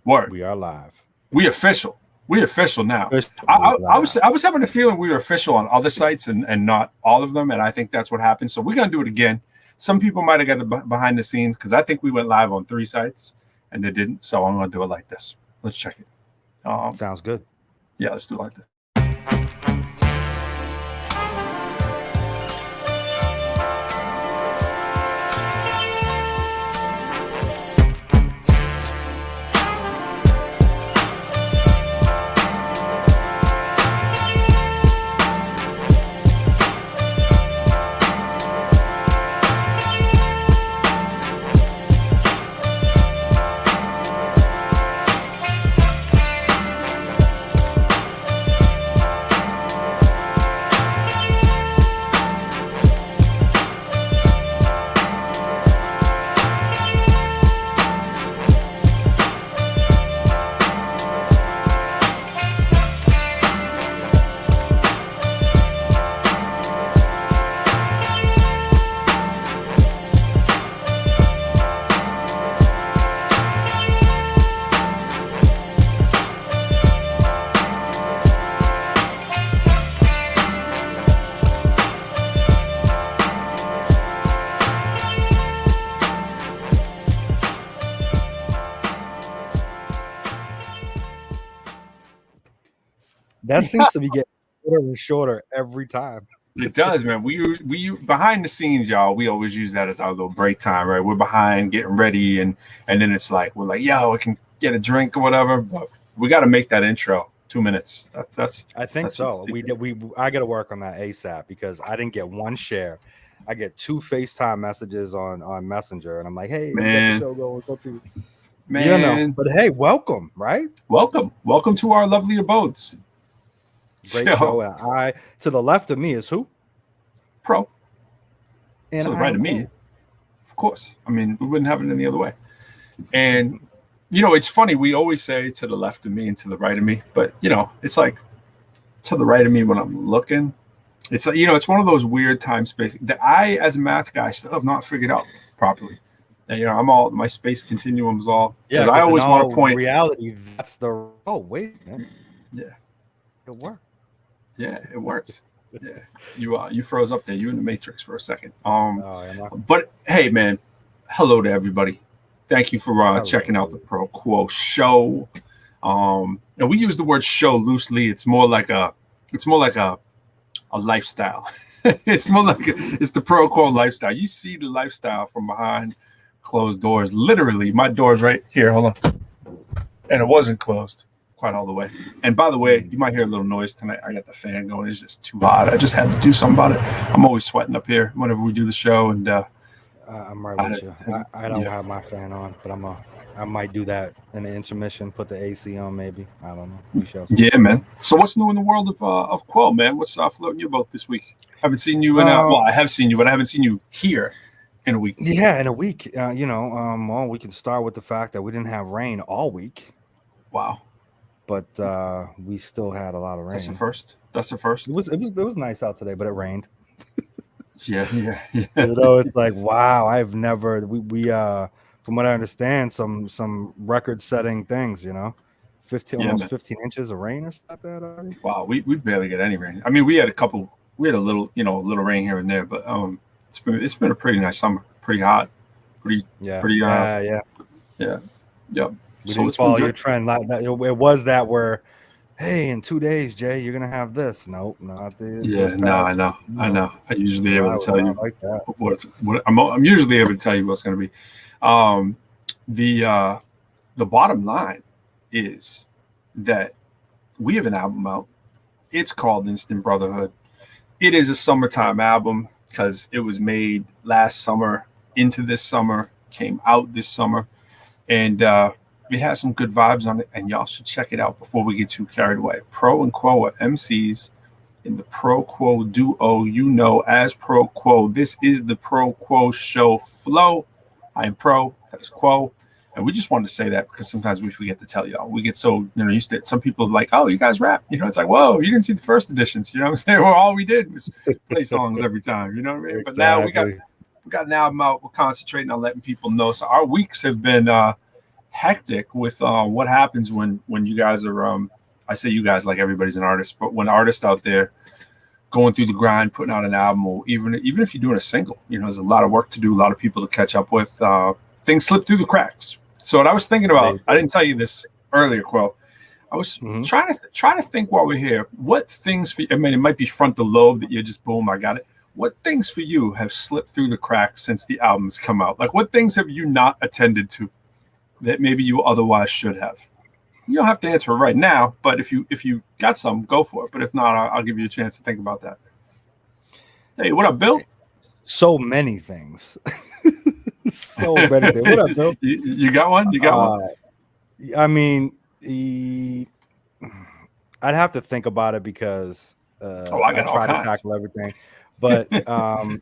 Word. We are live. We official. We official now. Officially I was live. I was having a feeling we were official on other sites and not all of them, and I think that's what happened. So we're gonna do it again. Some people might have got the behind the scenes because I think we went live on 3 sites and they didn't. So I'm gonna do it like this. Let's check it. Sounds good. Yeah, let's do it like this. That seems to be getting shorter and shorter every time. It does, man. We behind the scenes, y'all. We always use that as our little break time, right? We're behind getting ready, and then it's like we're like, yo, I can get a drink or whatever. But we got to make that intro 2 minutes. I think that's so. I got to work on that ASAP because I didn't get one share. I get 2 FaceTime messages on Messenger, and I'm like, hey, Man. we got the show going. What's up, dude? Man, You know, but hey, welcome, right? welcome to our lovely abodes. Great Yo. show. And I to the left of me is who? Pro. And To the right of me, of course. I mean, we wouldn't have it any other way. And you know, it's funny. We always say to the left of me and to the right of me, but you know, it's like to the right of me when I'm looking. It's like, you know, it's one of those weird time space that I, as a math guy, still have not figured out properly. And, you know, I'm all my space continuum's all because I always want to point. Reality, that's the. Oh wait, man. Yeah, It worked. yeah, it works. Yeah, you froze up there. You in the matrix for a second. Oh, But hey, man, hello to everybody. Thank you for checking out the ProQuo Show. And we use the word show loosely. It's more like a lifestyle. It's more like it's the ProQuo lifestyle. You see the lifestyle from behind closed doors. Literally, my door's right here. Hold on, and it wasn't closed quite all the way. And by the way, you might hear a little noise tonight. I got the fan going. It's just too hot. I just had to do something about it. I'm always sweating up here whenever we do the show, and I'm right with you. I don't have my fan on, but I might do that in the intermission. Put the AC on, maybe. I don't know. We shall see. Yeah, man. So what's new in the world of Quo, man? What's floating your boat this week? Haven't seen you in well, I have seen you, but I haven't seen you here in a week. Yeah, in a week. Well, we can start with the fact that we didn't have rain all week. Wow. But we still had a lot of rain. That's the first. It was nice out today, but it rained. Yeah. You know, it's like, wow, I've never we from what I understand, some record-setting things, you know, 15 inches of rain or something like that already. Wow, we barely get any rain. I mean, we had a little rain here and there, but it's been a pretty nice summer, pretty hot, yeah. We didn't follow your trend. It was that where, hey, in 2 days, Jay, you're gonna have this. Nope, not this. Yeah, I know. I usually able to tell you like that. I'm usually able to tell you what's going to be. The bottom line is that we have an album out. It's called Instant Brotherhood. It is a summertime album because it was made last summer into this summer, came out this summer, and it has some good vibes on it, and y'all should check it out before we get too carried away. Pro and Quo are MCs in the ProQuo duo, you know as ProQuo. This is the ProQuo Show flow. I am Pro, that is Quo. And we just wanted to say that because sometimes we forget to tell y'all. We get so used to it. Some people are like, oh, you guys rap. You know, it's like, whoa, you didn't see the first editions. You know what I'm saying? Well, all we did was play songs every time. You know what I mean? Exactly. But now we got an album out. We're concentrating on letting people know. So our weeks have been hectic with what happens when you guys are I say you guys like everybody's an artist, but when artists out there going through the grind, putting out an album, or even if you're doing a single, there's a lot of work to do, a lot of people to catch up with. Things slip through the cracks. So what I was thinking about, I didn't tell you this earlier, Quill. I was trying to think while we're here, what things for you, I mean, it might be frontal lobe that you're just boom, I got it. What things for you have slipped through the cracks since the album's come out? Like, what things have you not attended to that maybe you otherwise should have? You don't have to answer it right now, but if you got some, go for it. But if not, I'll give you a chance to think about that. Hey, what up, Bill? So many things. So many things. What up, Bill? You got one? You got one? I mean, I'd have to think about it because I try to tackle everything. But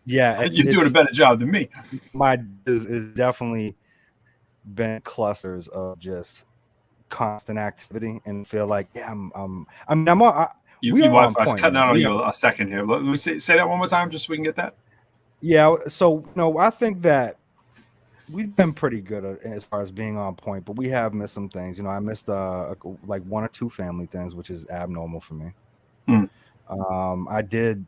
yeah, you're doing a better job than me. My is definitely been clusters of just constant activity and feel like you want if I was cutting out on you a second here. Let me say that one more time just so we can get that. Yeah, so I think that we've been pretty good as far as being on point, but we have missed some things. I missed like one or two family things, which is abnormal for me. I did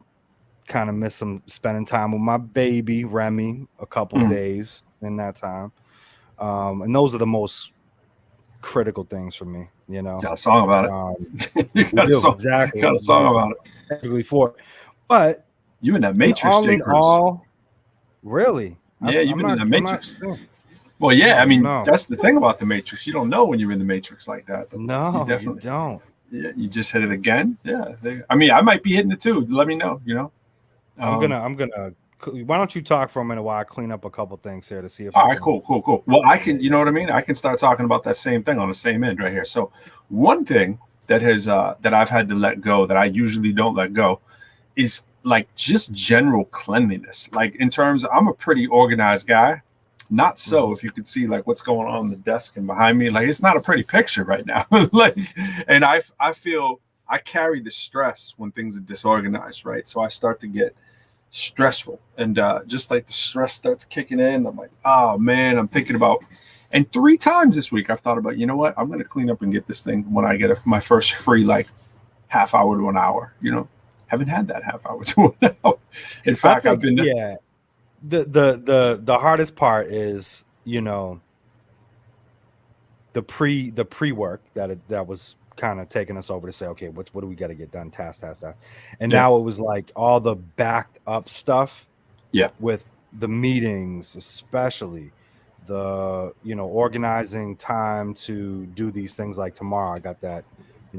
kind of miss some spending time with my baby Remy a couple days in that time, and those are the most critical things for me. Got a song about it. You got a song about it. Technically for it. But you in that Matrix, all in all, really? Yeah, you've been in the Matrix. Well, yeah, I mean, that's the thing about the Matrix. You don't know when you're in the Matrix like that. No, you definitely don't. Yeah, you just hit it again. Yeah, I mean, I might be hitting it too. Let me know. I'm gonna. Why don't you talk for a minute while I clean up a couple things here to see if. All right, cool. Well, I can. You know what I mean? I can start talking about that same thing on the same end right here. So, one thing that has that I've had to let go that I usually don't let go is like just general cleanliness. Like in terms, I'm a pretty organized guy. Not so if you could see like what's going on the desk and behind me. Like it's not a pretty picture right now. Like, and I feel I carry the stress when things are disorganized, right? So I start to get stressful, and just like the stress starts kicking in, I'm like, oh man, I'm thinking about. And 3 times this week I've thought about, you know what, I'm going to clean up and get this thing when I get my first free like half hour to an hour. Haven't had that half hour to an hour. In fact, I've been the hardest part is the pre-work that was kind of taking us over to say, okay, what do we got to get done, task, and now it was like all the backed up stuff with the meetings, especially the organizing time to do these things. Like tomorrow I got that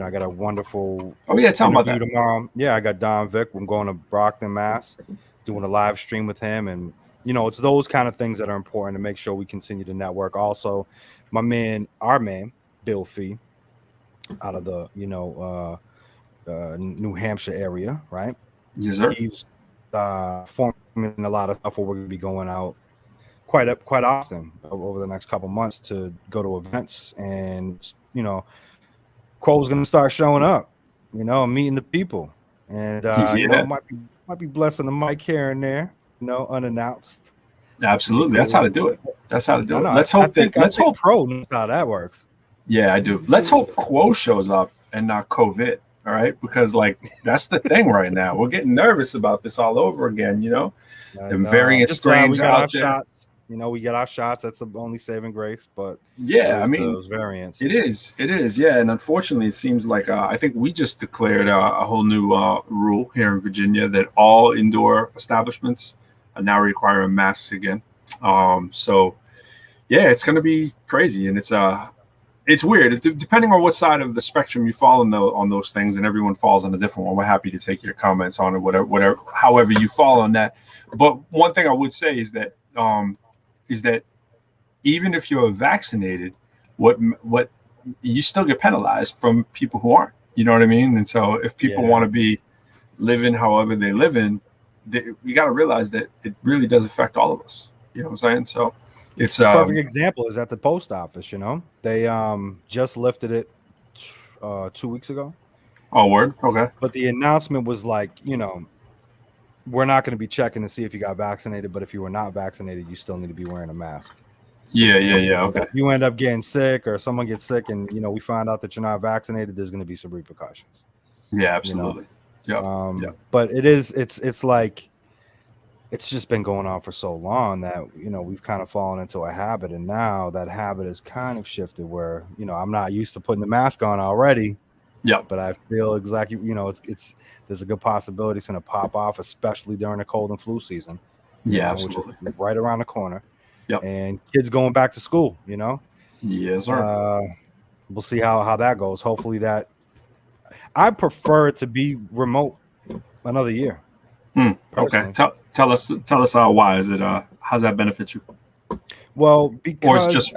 I got a wonderful tell me about that tomorrow. I got Don Vick. I'm going to Brockton, Mass, doing a live stream with him, and it's those kind of things that are important to make sure we continue to network. Also, our man Bill Fee out of the New Hampshire area, right? Yes, sir. He's forming a lot of stuff where we're going to be going out quite often over the next couple months to go to events, and Quo's going to start showing up, meeting the people, and might be blessing the mic here and there, unannounced. Absolutely, that's how to do it. Let's hope Pro knows how that works. Yeah, I do. Let's hope Quo shows up and not COVID. All right, because like that's the thing right now. We're getting nervous about this all over again. The variant strains out there. Shots. We get our shots. That's the only saving grace. But I mean, those variants. It is. Yeah, and unfortunately, it seems like I think we just declared a whole new rule here in Virginia that all indoor establishments are now requiring masks again. So yeah, it's going to be crazy, and it's weird. Depending on what side of the spectrum you fall on those things, and everyone falls on a different one. We're happy to take your comments on it, whatever, however you fall on that. But one thing I would say is that even if you're vaccinated, what you still get penalized from people who aren't. You know what I mean? And so if people want to be living however they live in, you got to realize that it really does affect all of us. You know what I'm saying? So it's a perfect example is at the post office. They just lifted it 2 weeks ago. Oh, word. Okay. But the announcement was like, we're not going to be checking to see if you got vaccinated, but if you were not vaccinated, you still need to be wearing a mask. Yeah. Okay. If you end up getting sick or someone gets sick and, we find out that you're not vaccinated, there's going to be some repercussions. Yeah, absolutely. Yeah. But it's like, it's just been going on for so long that, we've kind of fallen into a habit. And now that habit is kind of shifted where, I'm not used to putting the mask on already. Yeah. But I feel exactly, it's there's a good possibility it's going to pop off, especially during the cold and flu season. Yeah, absolutely. Which is right around the corner. Yep. And kids going back to school, Yes, sir. We'll see how that goes. Hopefully that I prefer it to be remote another year. Okay. Tell us why is it how's that benefit you? Well, because or it's just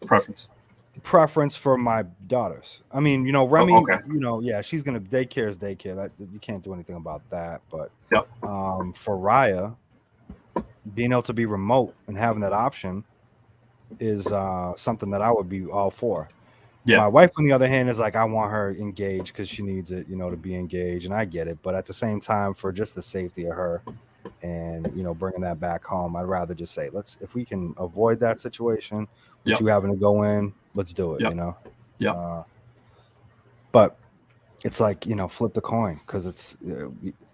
preference for my daughters. I mean, Remy, okay. She's gonna daycare is daycare. That you can't do anything about that. But yep. For Raya, being able to be remote and having that option is something that I would be all for. Yeah. My wife, on the other hand, is like, I want her engaged because she needs it, to be engaged, and I get it. But at the same time, for just the safety of her and bringing that back home, I'd rather just say, if we can avoid that situation, with you having to go in, let's do it. Yeah. But it's like flip the coin because it's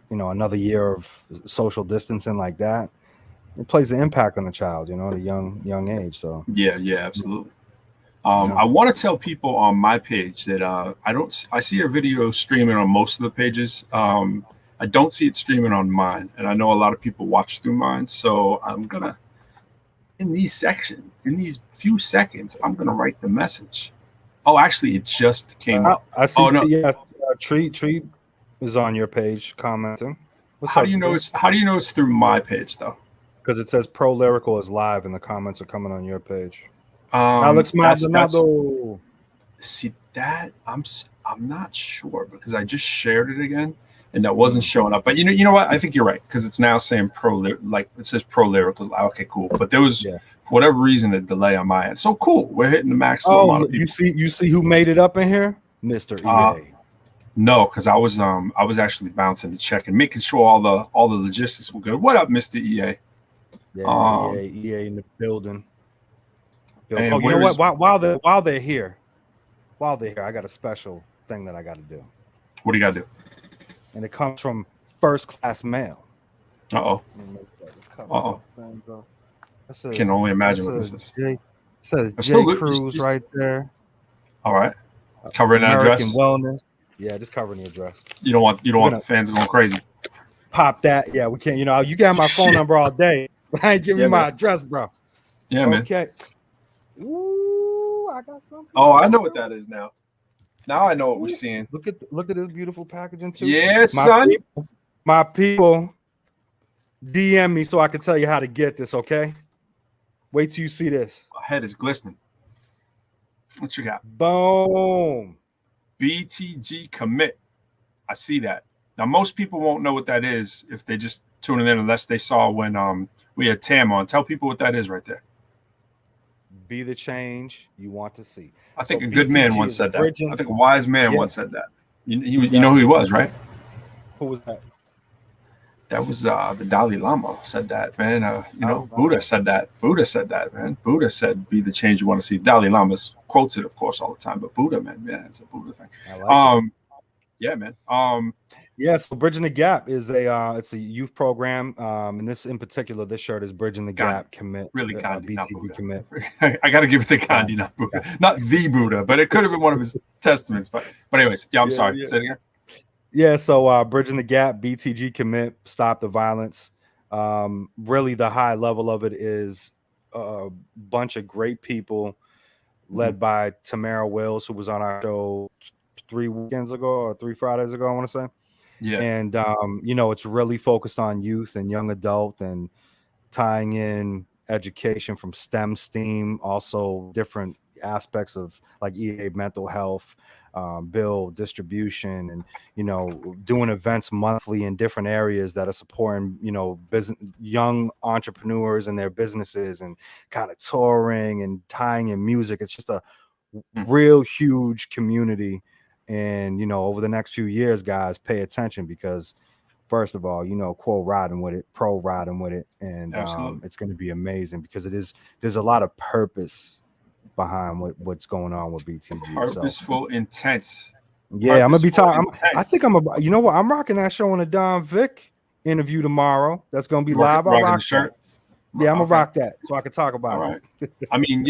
another year of social distancing like that. It plays an impact on the child, at a young age. So yeah, absolutely. I want to tell people on my page that I see your video streaming on most of the pages. I don't see it streaming on mine, and I know a lot of people watch through mine. So I'm gonna, in these few seconds, I'm gonna write the message. Oh, actually, it just came up. I see. Oh, no. Yeah, Tree is on your page commenting. How do you know it's through my page though? Because it says Pro Lyrical is live, and the comments are coming on your page. Alex Maldonado. See that? I'm not sure because I just shared it again and that wasn't showing up. But you know what? I think you're right because it's now saying like it says Pro Lyrical. Okay, cool. But there was for whatever reason a delay on my end. So cool. We're hitting the maximum amount of people. You see who made it up in here? Mr. EA. No, because I was actually bouncing the check and making sure all the logistics were good. What up, Mr. EA? Yeah, EA in the building. Oh, you know what? While they're here, I got a special thing that I got to do. What do you got to do? And it comes from First Class Mail. Uh-oh. Can only imagine what this is. It says J. Cruz right there. All right. Covering the address. Wellness. Yeah, just covering the address. You don't want the fans going crazy. Pop that. Yeah, we can't. You got my phone number all day. I ain't giving you my address, bro. Yeah, man. Okay. Ooh, I got something. Oh, I know what that is now. Now I know what we're seeing. Look at this beautiful packaging too. Yeah, son. My people DM me so I can tell you how to get this, okay? Wait till you see this. My head is glistening. What you got? Boom. BTG commit. I see that. Now most people won't know what that is if they just tuning in unless they saw when we had Tam on. Tell people what that is right there. Be the change you want to see. I think a good man once said that. I think a wise man once said that. You know who he was, right? Who was that? That was the Dalai Lama said that, man. Buddha said that. Man. Buddha said, "Be the change you want to see." Dalai Lama quotes it, of course, all the time. But Buddha, man, yeah, it's a Buddha thing. Yeah, man. So Bridging the Gap is it's a youth program. And this in particular, this shirt is Bridging the Gap commit. Really Gandhi, BTG commit. I got to give it to Gandhi, not Buddha. Not the Buddha, but it could have been one of his testaments. But anyways, I'm sorry. Say it again. Yeah, so Bridging the Gap, BTG commit, stop the violence. Really, the high level of it is a bunch of great people led by Tamara Wills, who was on our show 3 weekends ago or 3 Fridays ago, I want to say. Yeah. And, it's really focused on youth and young adult and tying in education from STEM, also different aspects of like EA mental health, bill distribution, and, doing events monthly in different areas that are supporting, business, young entrepreneurs and their businesses and kind of touring and tying in music. It's just a real huge community. And, over the next few years, guys, pay attention because first of all, Quo riding with it, Pro riding with it, and Absolutely. it's going to be amazing because there's a lot of purpose behind what's going on with BTG. Purposeful intent. Yeah, I'm gonna be talking. I Intent. think I'm a. You know what? I'm rocking that show on the Don Vic interview tomorrow. That's gonna be live. I rock the shirt. that. Yeah, I'm gonna rock that so I can talk about All it. right. I mean,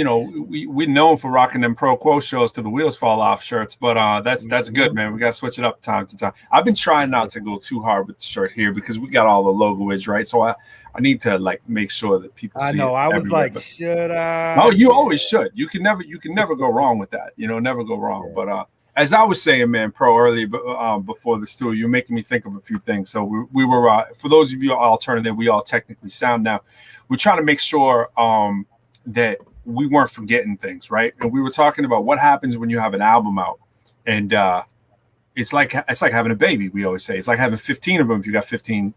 we're known for rocking them ProQuo shows till the wheels fall off shirts, but that's good, man. We gotta switch it up time to time. I've been trying not to go too hard with the shirt here because we got all the logoage, right? So I need to like make sure that people see I know. it I was like, but, should I? oh, you always should. You can never go wrong with that. Never go wrong. Yeah. But as I was saying, man, Pro, earlier before this tour, you're making me think of a few things. So we were, for those of you alternative, we all technically sound now. We're trying to make sure that we weren't forgetting things, right? And we were talking about what happens when you have an album out, and it's like having a baby. We always say it's like having 15 of them if you got 15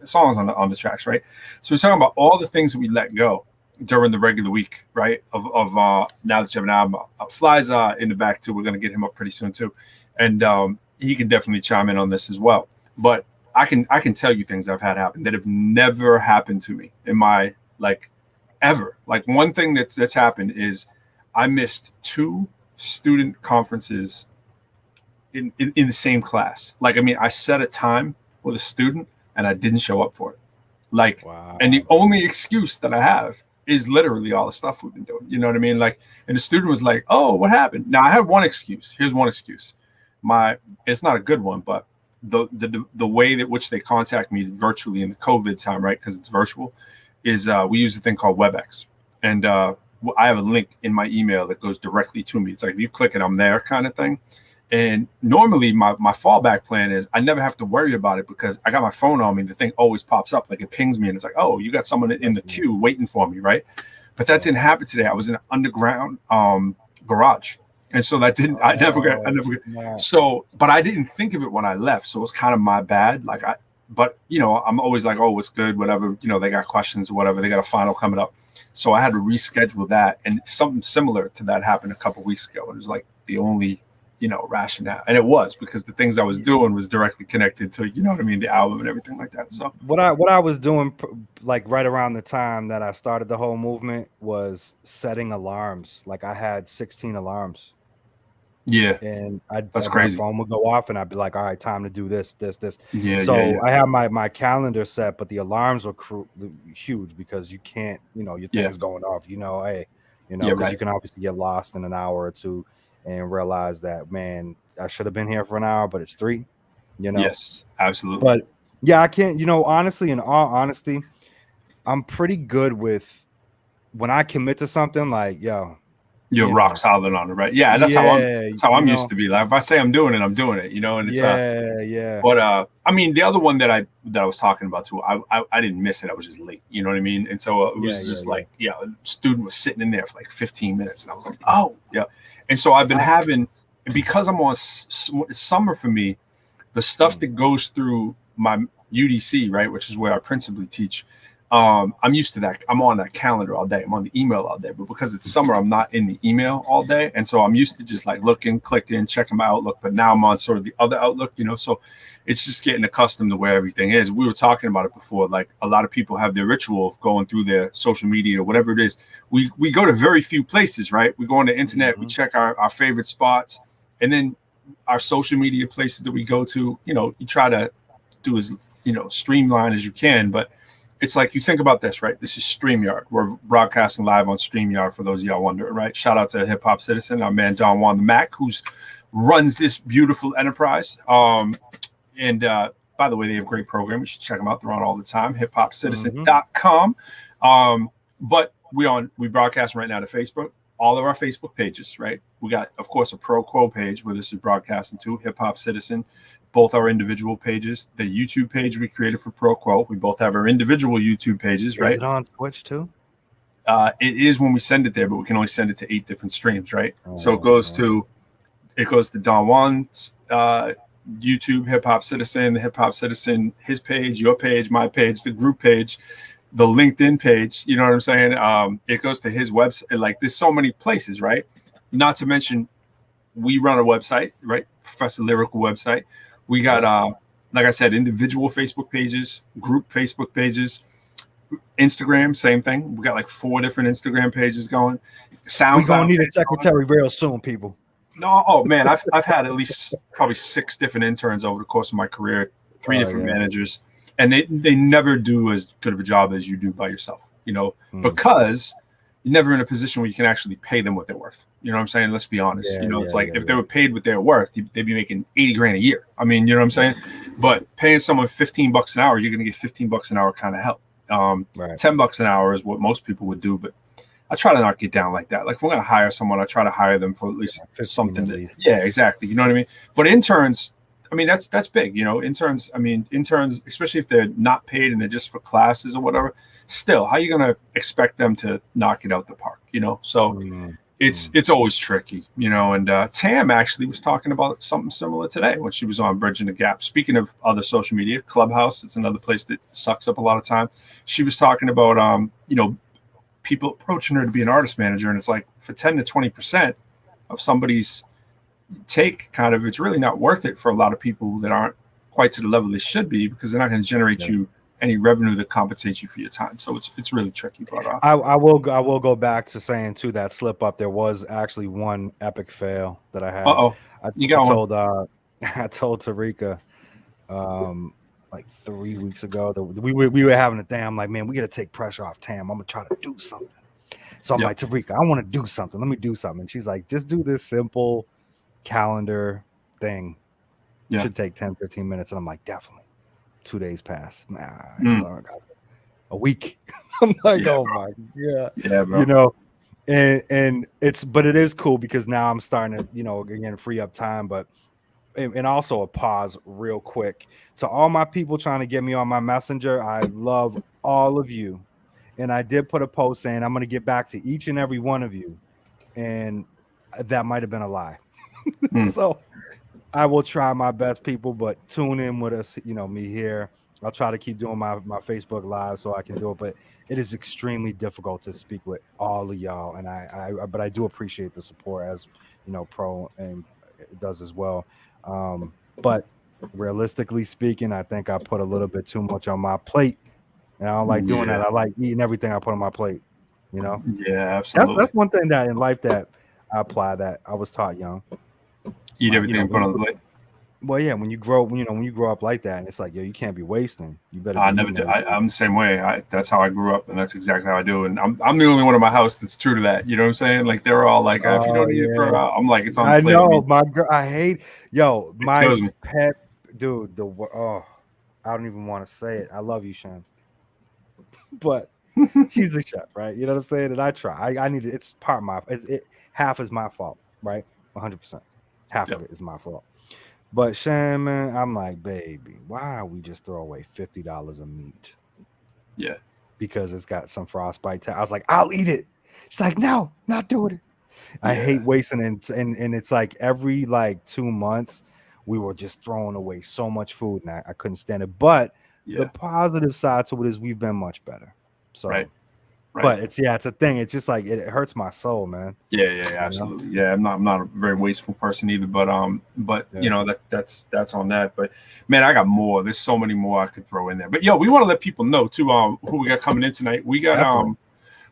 songs on the tracks, right? So we're talking about all the things that we let go during the regular week, right? Of now that you have an album out. Fly's in the back too. We're gonna get him up pretty soon too, and he can definitely chime in on this as well. But I can tell you things I've had happen that have never happened to me in my ever. Like one thing that's happened is I missed 2 student conferences in the same class. Like, I mean, I set a time with a student and I didn't show up for it. Like, wow. And the only excuse that I have is literally all the stuff we've been doing. You know what I mean? Like, and the student was like, "Oh, what happened?" Now I have one excuse. Here's one excuse. It's not a good one, but the way that which they contact me virtually in the COVID time, right? Because it's virtual, is we use a thing called WebEx, and I have a link in my email that goes directly to me. It's like if you click it, I'm there, kind of thing. And normally my fallback plan is I never have to worry about it because I got my phone on me. The thing always pops up, like it pings me, and it's like, "Oh, you got someone in the queue waiting for me," right? But that didn't happen today. I was in an underground garage. And so that didn't, I never got. So, but I didn't think of it when I left. So it was kind of my bad. But I'm always like, "Oh, what's good?" Whatever, they got questions or whatever. They got a final coming up. So I had to reschedule that. And something similar to that happened a couple of weeks ago. It was like the only, rationale. And it was because the things I was doing was directly connected to, the album and everything like that. So what I was doing like right around the time that I started the whole movement was setting alarms. Like I had 16 alarms. Yeah, and that's crazy. My phone would go off, and I'd be like, "All right, time to do this." Yeah. So yeah. I have my calendar set, but the alarms were huge because you can't, your thing's going off. Because you can obviously get lost in an hour or two and realize that, man, I should have been here for an hour, but it's 3. Yes, absolutely. But yeah, I can't. Honestly, in all honesty, I'm pretty good with when I commit to something. Like, yo. You're rock solid on it, right? Yeah, that's how I'm used to be. Like if I say I'm doing it, and it's yeah. But I mean, the other one that I was talking about too, I didn't miss it. I was just late. You know what I mean? And so it was a student was sitting in there for like 15 minutes, and I was like, oh yeah. And so I've been having, because I'm on summer for me, the stuff that goes through my UDC, right, which is where I principally teach. I'm used to that. I'm on that calendar all day. I'm on the email all day. But because it's summer, I'm not in the email all day. And so I'm used to just like looking, clicking, checking my Outlook. But now I'm on sort of the other Outlook, so it's just getting accustomed to where everything is. We were talking about it before. Like a lot of people have their ritual of going through their social media or whatever it is. We go to very few places, right? We go on the internet, we check our favorite spots. And then our social media places that we go to, you try to do as, streamline as you can. But it's like you think about this, right? This is StreamYard. We're broadcasting live on StreamYard for those of y'all wondering, right? Shout out to Hip Hop Citizen, our man Don Juan the Mac, who's runs this beautiful enterprise. And by the way, they have a great program. You should check them out. They're on all the time. hiphopcitizen.com. But we broadcast right now to Facebook, all of our Facebook pages, right? We got, of course, a ProQuo page where this is broadcasting to Hip Hop Citizen. Both our individual pages, the YouTube page we created for ProQuo. We both have our individual YouTube pages, right? Is it on Twitch too? It is when we send it there, but we can only send it to 8 different streams, right? So it goes to Don Juan's YouTube, Hip Hop Citizen, the Hip Hop Citizen, his page, your page, my page, the group page, the LinkedIn page. You know what I'm saying? It goes to his website. Like there's so many places, right? Not to mention, we run a website, right? Professor Lyrical website. We got like I said, individual Facebook pages, group Facebook pages, Instagram, same thing. We got like 4 different Instagram pages going. We're gonna need a page going. secretary real soon, people. No, oh man, I've had at least probably 6 different interns over the course of my career, 3 different managers, and they never do as good of a job as you do by yourself, you know, because you're never in a position where you can actually pay them what they're worth. You know what I'm saying? Let's be honest. You know, it's like if they were paid what they're worth, they'd be making 80 grand a year. I mean, you know what I'm saying? But paying someone $15 an hour, you're going to get $15 an hour kind of help. $10 an hour is what most people would do, but I try to not get down like that. Like if we're going to hire someone, I try to hire them for at least something. Yeah, exactly. You know what I mean? But interns, I mean, that's big, you know, interns, especially if they're not paid and they're just for classes or whatever, still, how are you going to expect them to knock it out the park, you know? So it's always tricky, you know, and Tam actually was talking about something similar today when she was on Bridging the Gap. Speaking of other social media, Clubhouse, it's another place that sucks up a lot of time. She was talking about, you know, people approaching her to be an artist manager, and it's like for 10 to 20% of somebody's take, kind of, it's really not worth it for a lot of people that aren't quite to the level they should be, because they're not going to generate you any revenue that compensates you for your time. So it's really tricky. But I will go back to saying too, that slip up, there was actually one epic fail that I had. I told Tarika like 3 weeks ago that we were having a thing. I'm like, man, we got to take pressure off Tam. I'm gonna try to do something. So I'm like, Tarika, I want to do something. Let me do something. And she's like, just do this simple calendar thing. It should take 10-15 minutes. And I'm like, definitely. 2 days pass. A week. I'm like, oh my bro. You know, and but it is cool because now I'm starting to, you know, again, free up time, but and also a pause real quick to all my people trying to get me on my messenger. I love all of you. And I did put a post saying I'm going to get back to each and every one of you. And that might have been a lie. So I will try my best, people, but tune in with us, you know, me here. I'll try to keep doing my Facebook Live so I can do it, but it is extremely difficult to speak with all of y'all. And but I do appreciate the support, as you know, Pro and it does as well. But realistically speaking, I think I put a little bit too much on my plate, and I don't like doing that. I like eating everything I put on my plate, you know? Yeah, absolutely. That's one thing that in life that I apply, that I was taught young. Eat everything and put on the plate. Well, yeah, when you grow up like that, and it's like, yo, you can't be wasting. You better. I never did. I'm the same way. That's how I grew up, and that's exactly how I do. And I'm the only one in my house that's true to that. You know what I'm saying? Like they're all like, if you don't eat it for, I'm like, it's on the plate. I know, my girl. I hate, my pet dude. I don't even want to say it. I love you, Shan, but she's the chef, right? You know what I'm saying? And I try. I need it. It's part of my. Half is my fault, right? 100%. Half of it is my fault. But Shan, man, I'm like, baby, why don't we just throw away $50 of meat? Yeah. Because it's got some frostbite. I was like, I'll eat it. She's like, no, not doing it. I hate wasting it. And it's like every like 2 months, we were just throwing away so much food, and I couldn't stand it. But the positive side to it is we've been much better. So right. But it's a thing. It's just like it hurts my soul, man. Yeah, absolutely. You know? Yeah, I'm not a very wasteful person either, but you know, that's on that. But man, I got more. There's so many more I could throw in there. But we want to let people know too who we got coming in tonight. We got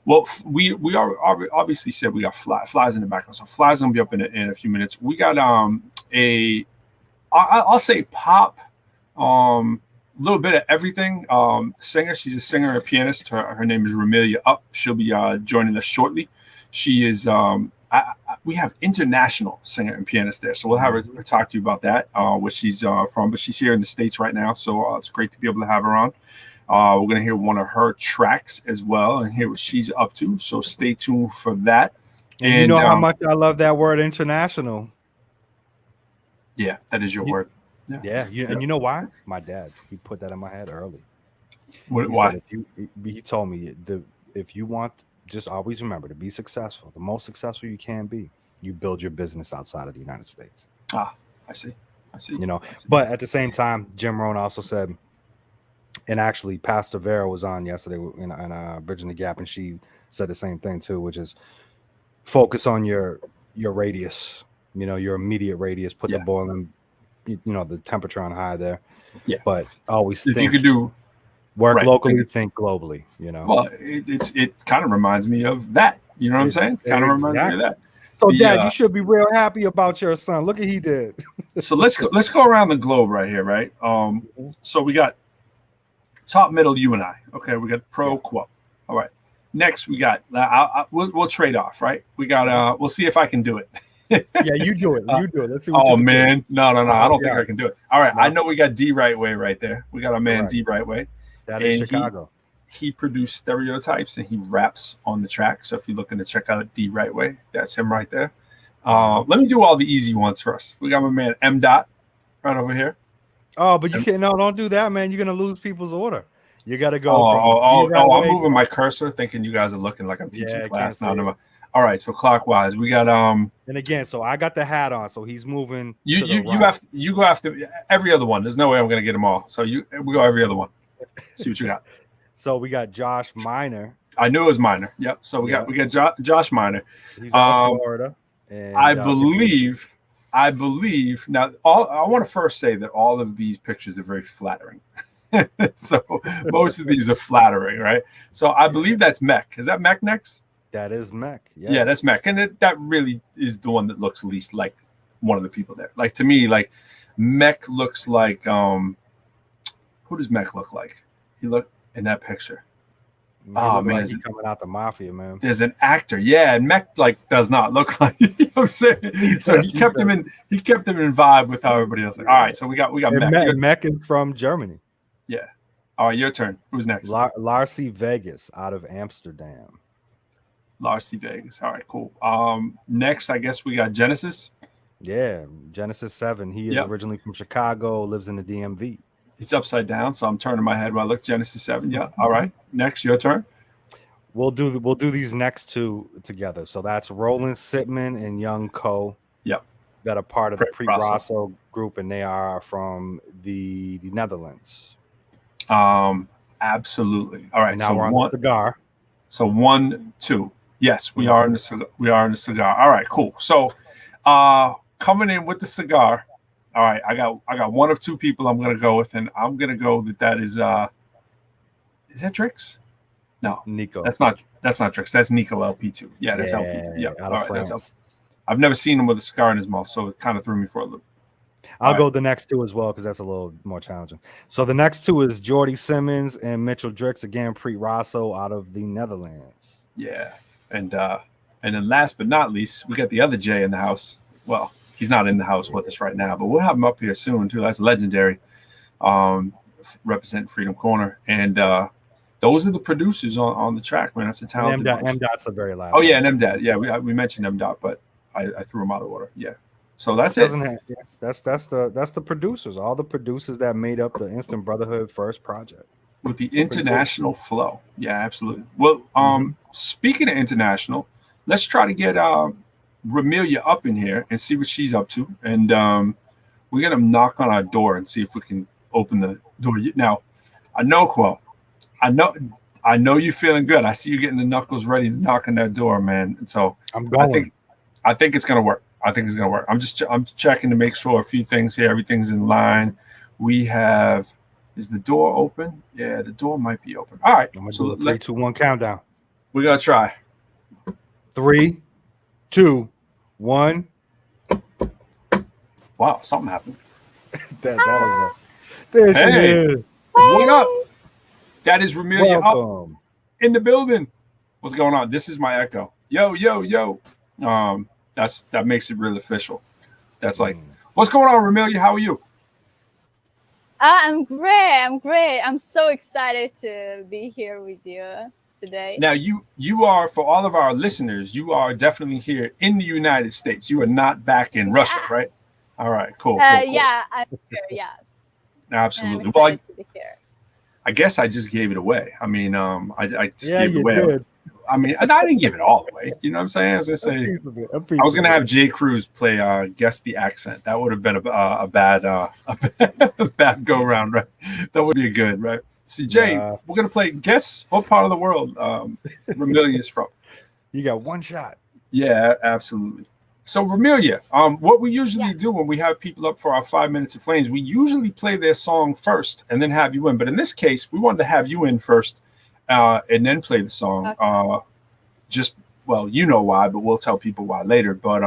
well, we are obviously said we got flies in the background. So flies gonna be up in a few minutes. We got I'll say pop little bit of everything. Singer. She's a singer and a pianist. Her name is Ramilya. She'll be joining us shortly. She is. We have international singer and pianist there, so we'll have her talk to you about that. Where she's from, but she's here in the States right now, so it's great to be able to have her on. We're gonna hear one of her tracks as well and hear what she's up to. So stay tuned for that. And you know how much I love that word, international. Yeah, that is your word. Yeah. And you know why? My dad, he put that in my head early. Why? He told me if you want, just always remember to be successful, the most successful you can be, you build your business outside of the United States. I see. You know, but at the same time, Jim Rohn also said, and actually Pastor Vera was on yesterday in Bridging the Gap, and she said the same thing too, which is focus on your radius, you know, your immediate radius, put the boiling, you know, the temperature on high there. Yeah. But always If you think could do work right, locally, think globally. You know. well, it kind of reminds me of that. You know what I'm saying? Kind of reminds me of that. So, The, Dad, you should be real happy about your son. Look what he did. so let's go around the globe right here, right? So we got top, middle, you and I. Okay, we got ProQuo. All right. Next, we got we'll trade off, right? We got we'll see if I can do it. Yeah, you do it. You do it. Let's see what oh you can man, do. no, I don't think I can do it. All right, No. I know we got D Right Way right there. We got our man Correct. D Right Way. That is Chicago. He produced Stereotypes and he raps on the track. So if you're looking to check out D Right Way, that's him right there. Let me do all the easy ones first. We got my man M Dot right over here. Oh, but you can't. No, don't do that, man. You're gonna lose people's order. You got to go. I'm moving my cursor, thinking you guys are looking like I'm teaching class. No. All right, so clockwise, we got And again, so I got the hat on, so he's moving. You go after every other one. There's no way I'm gonna get them all. So we go every other one. See what you got. So we got Josh Minor. I knew it was Minor. Yep. So we got Josh Minor. He's out of Florida. And, I believe. Now, I want to first say that all of these pictures are very flattering. So most of these are flattering, right? So I believe that's Mech. Is that Mech next? That is Mech. Yes. Yeah, that's Mech, and that really is the one that looks least like one of the people there. Like to me, like Mech looks like who does Mech look like? He looked in that picture. Oh man, he's coming out the mafia, man. There's an actor, yeah, and Mech like does not look like. You know what I'm saying? So he kept him in vibe with how everybody else. Like, all right, so we got Mech. Mech is from Germany. Yeah. All right, your turn. Who's next? Larcy Vegas out of Amsterdam. Larcy Vegas. All right, cool. Next, I guess we got Genesis. Yeah, Genesis 7. He is originally from Chicago, lives in the DMV. He's upside down, so I'm turning my head while I look. Genesis 7. Yeah. All right. Next, your turn. We'll do these next two together. So that's Roland Sitman and Young Ko. Yep. That are part of the ProQuo group, and they are from the Netherlands. Absolutely. All right. And now we're on the cigar. So 1, 2. Yes, we are in the cigar. We are in the cigar. All right, cool. So coming in with the cigar. All right, I got one of two people I'm gonna go with, and I'm gonna go that is that Drix? No, Nico. That's not Drix. That's Nico LP2. Yeah, that's LP2. Yeah, out of France. I've never seen him with a cigar in his mouth, so it kind of threw me for a loop. I'll go the next two as well because that's a little more challenging. So the next two is Jordy Simmons and Mitchell Drix, again, ProQuo out of the Netherlands. Yeah, and then last but not least, we got the other Jay in the house. Well, he's not in the house with us right now, but we'll have him up here soon too. That's legendary, representing Freedom Corner, and those are the producers on the track, man. That's a talented. M-Dot's the very last. Oh yeah, and M-Dot. Yeah, we mentioned M-Dot, but I threw him out of order. Yeah. So that's it. That's the producers, all the producers that made up the Instant Brotherhood first project. With the international flow. Yeah, absolutely. Well, speaking of international, let's try to get Ramilya up in here and see what she's up to. And we're gonna knock on our door and see if we can open the door. Now, I know Quo. I know you're feeling good. I see you getting the knuckles ready to knock on that door, man. And so I'm going. I think it's gonna work. I'm checking to make sure a few things here. Everything's in line. Is the door open? Yeah, the door might be open. All right. I'm gonna do a 3, 2, 1 countdown. We gotta try. 3, 2, 1. Wow, something happened. that was there. She is. What up? That is Ramilya up in the building. What's going on? This is my echo. Yo. That makes it real official. That's like, what's going on, Ramilya? How are you? I'm great. I'm so excited to be here with you today. Now, you are, for all of our listeners, you are definitely here in the United States. You are not back in Russia, right? All right, cool. Yeah, I'm here. Yes. Absolutely. Well, to be here. I guess I just gave it away. I mean, I just gave it away. Did. I mean, I didn't give it all away. You know what I'm saying? I was gonna say, I was gonna have Jay Cruz play guess the accent. That would have been a bad go round, right? That would be good, right? See, Jay, we're gonna play guess what part of the world Ramilya is from. You got one shot. Yeah, absolutely. So Ramilya, what we usually do when we have people up for our 5 minutes of flames, we usually play their song first and then have you in. But in this case, we wanted to have you in first and then play the song. Okay. Well, you know why, but we'll tell people why later. But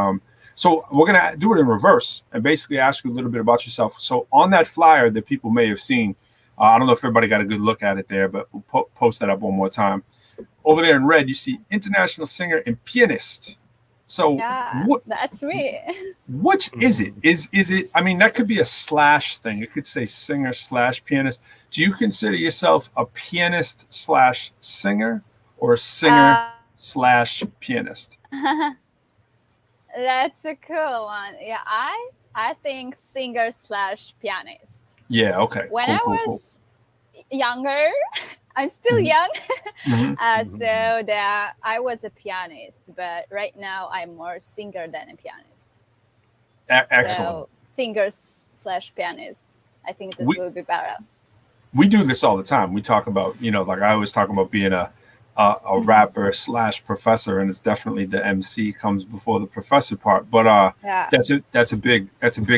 so we're gonna do it in reverse and basically ask you a little bit about yourself. So on that flyer that people may have seen, I don't know if everybody got a good look at it there, but we'll post that up one more time. Over there in red, you see international singer and pianist. So that's me. Which is it? Is it? I mean, that could be a slash thing. It could say singer / pianist. Do you consider yourself a pianist / singer, or a singer / pianist? That's a cool one. Yeah, I think singer / pianist. Yeah. Okay. When I was younger. I'm still young, so that I was a pianist, but right now I'm more singer than a pianist. Excellent. So singers / pianist. I think that will be better. We do this all the time. We talk about, like I always talk about being a rapper / professor, and it's definitely the MC comes before the professor part. But that's a big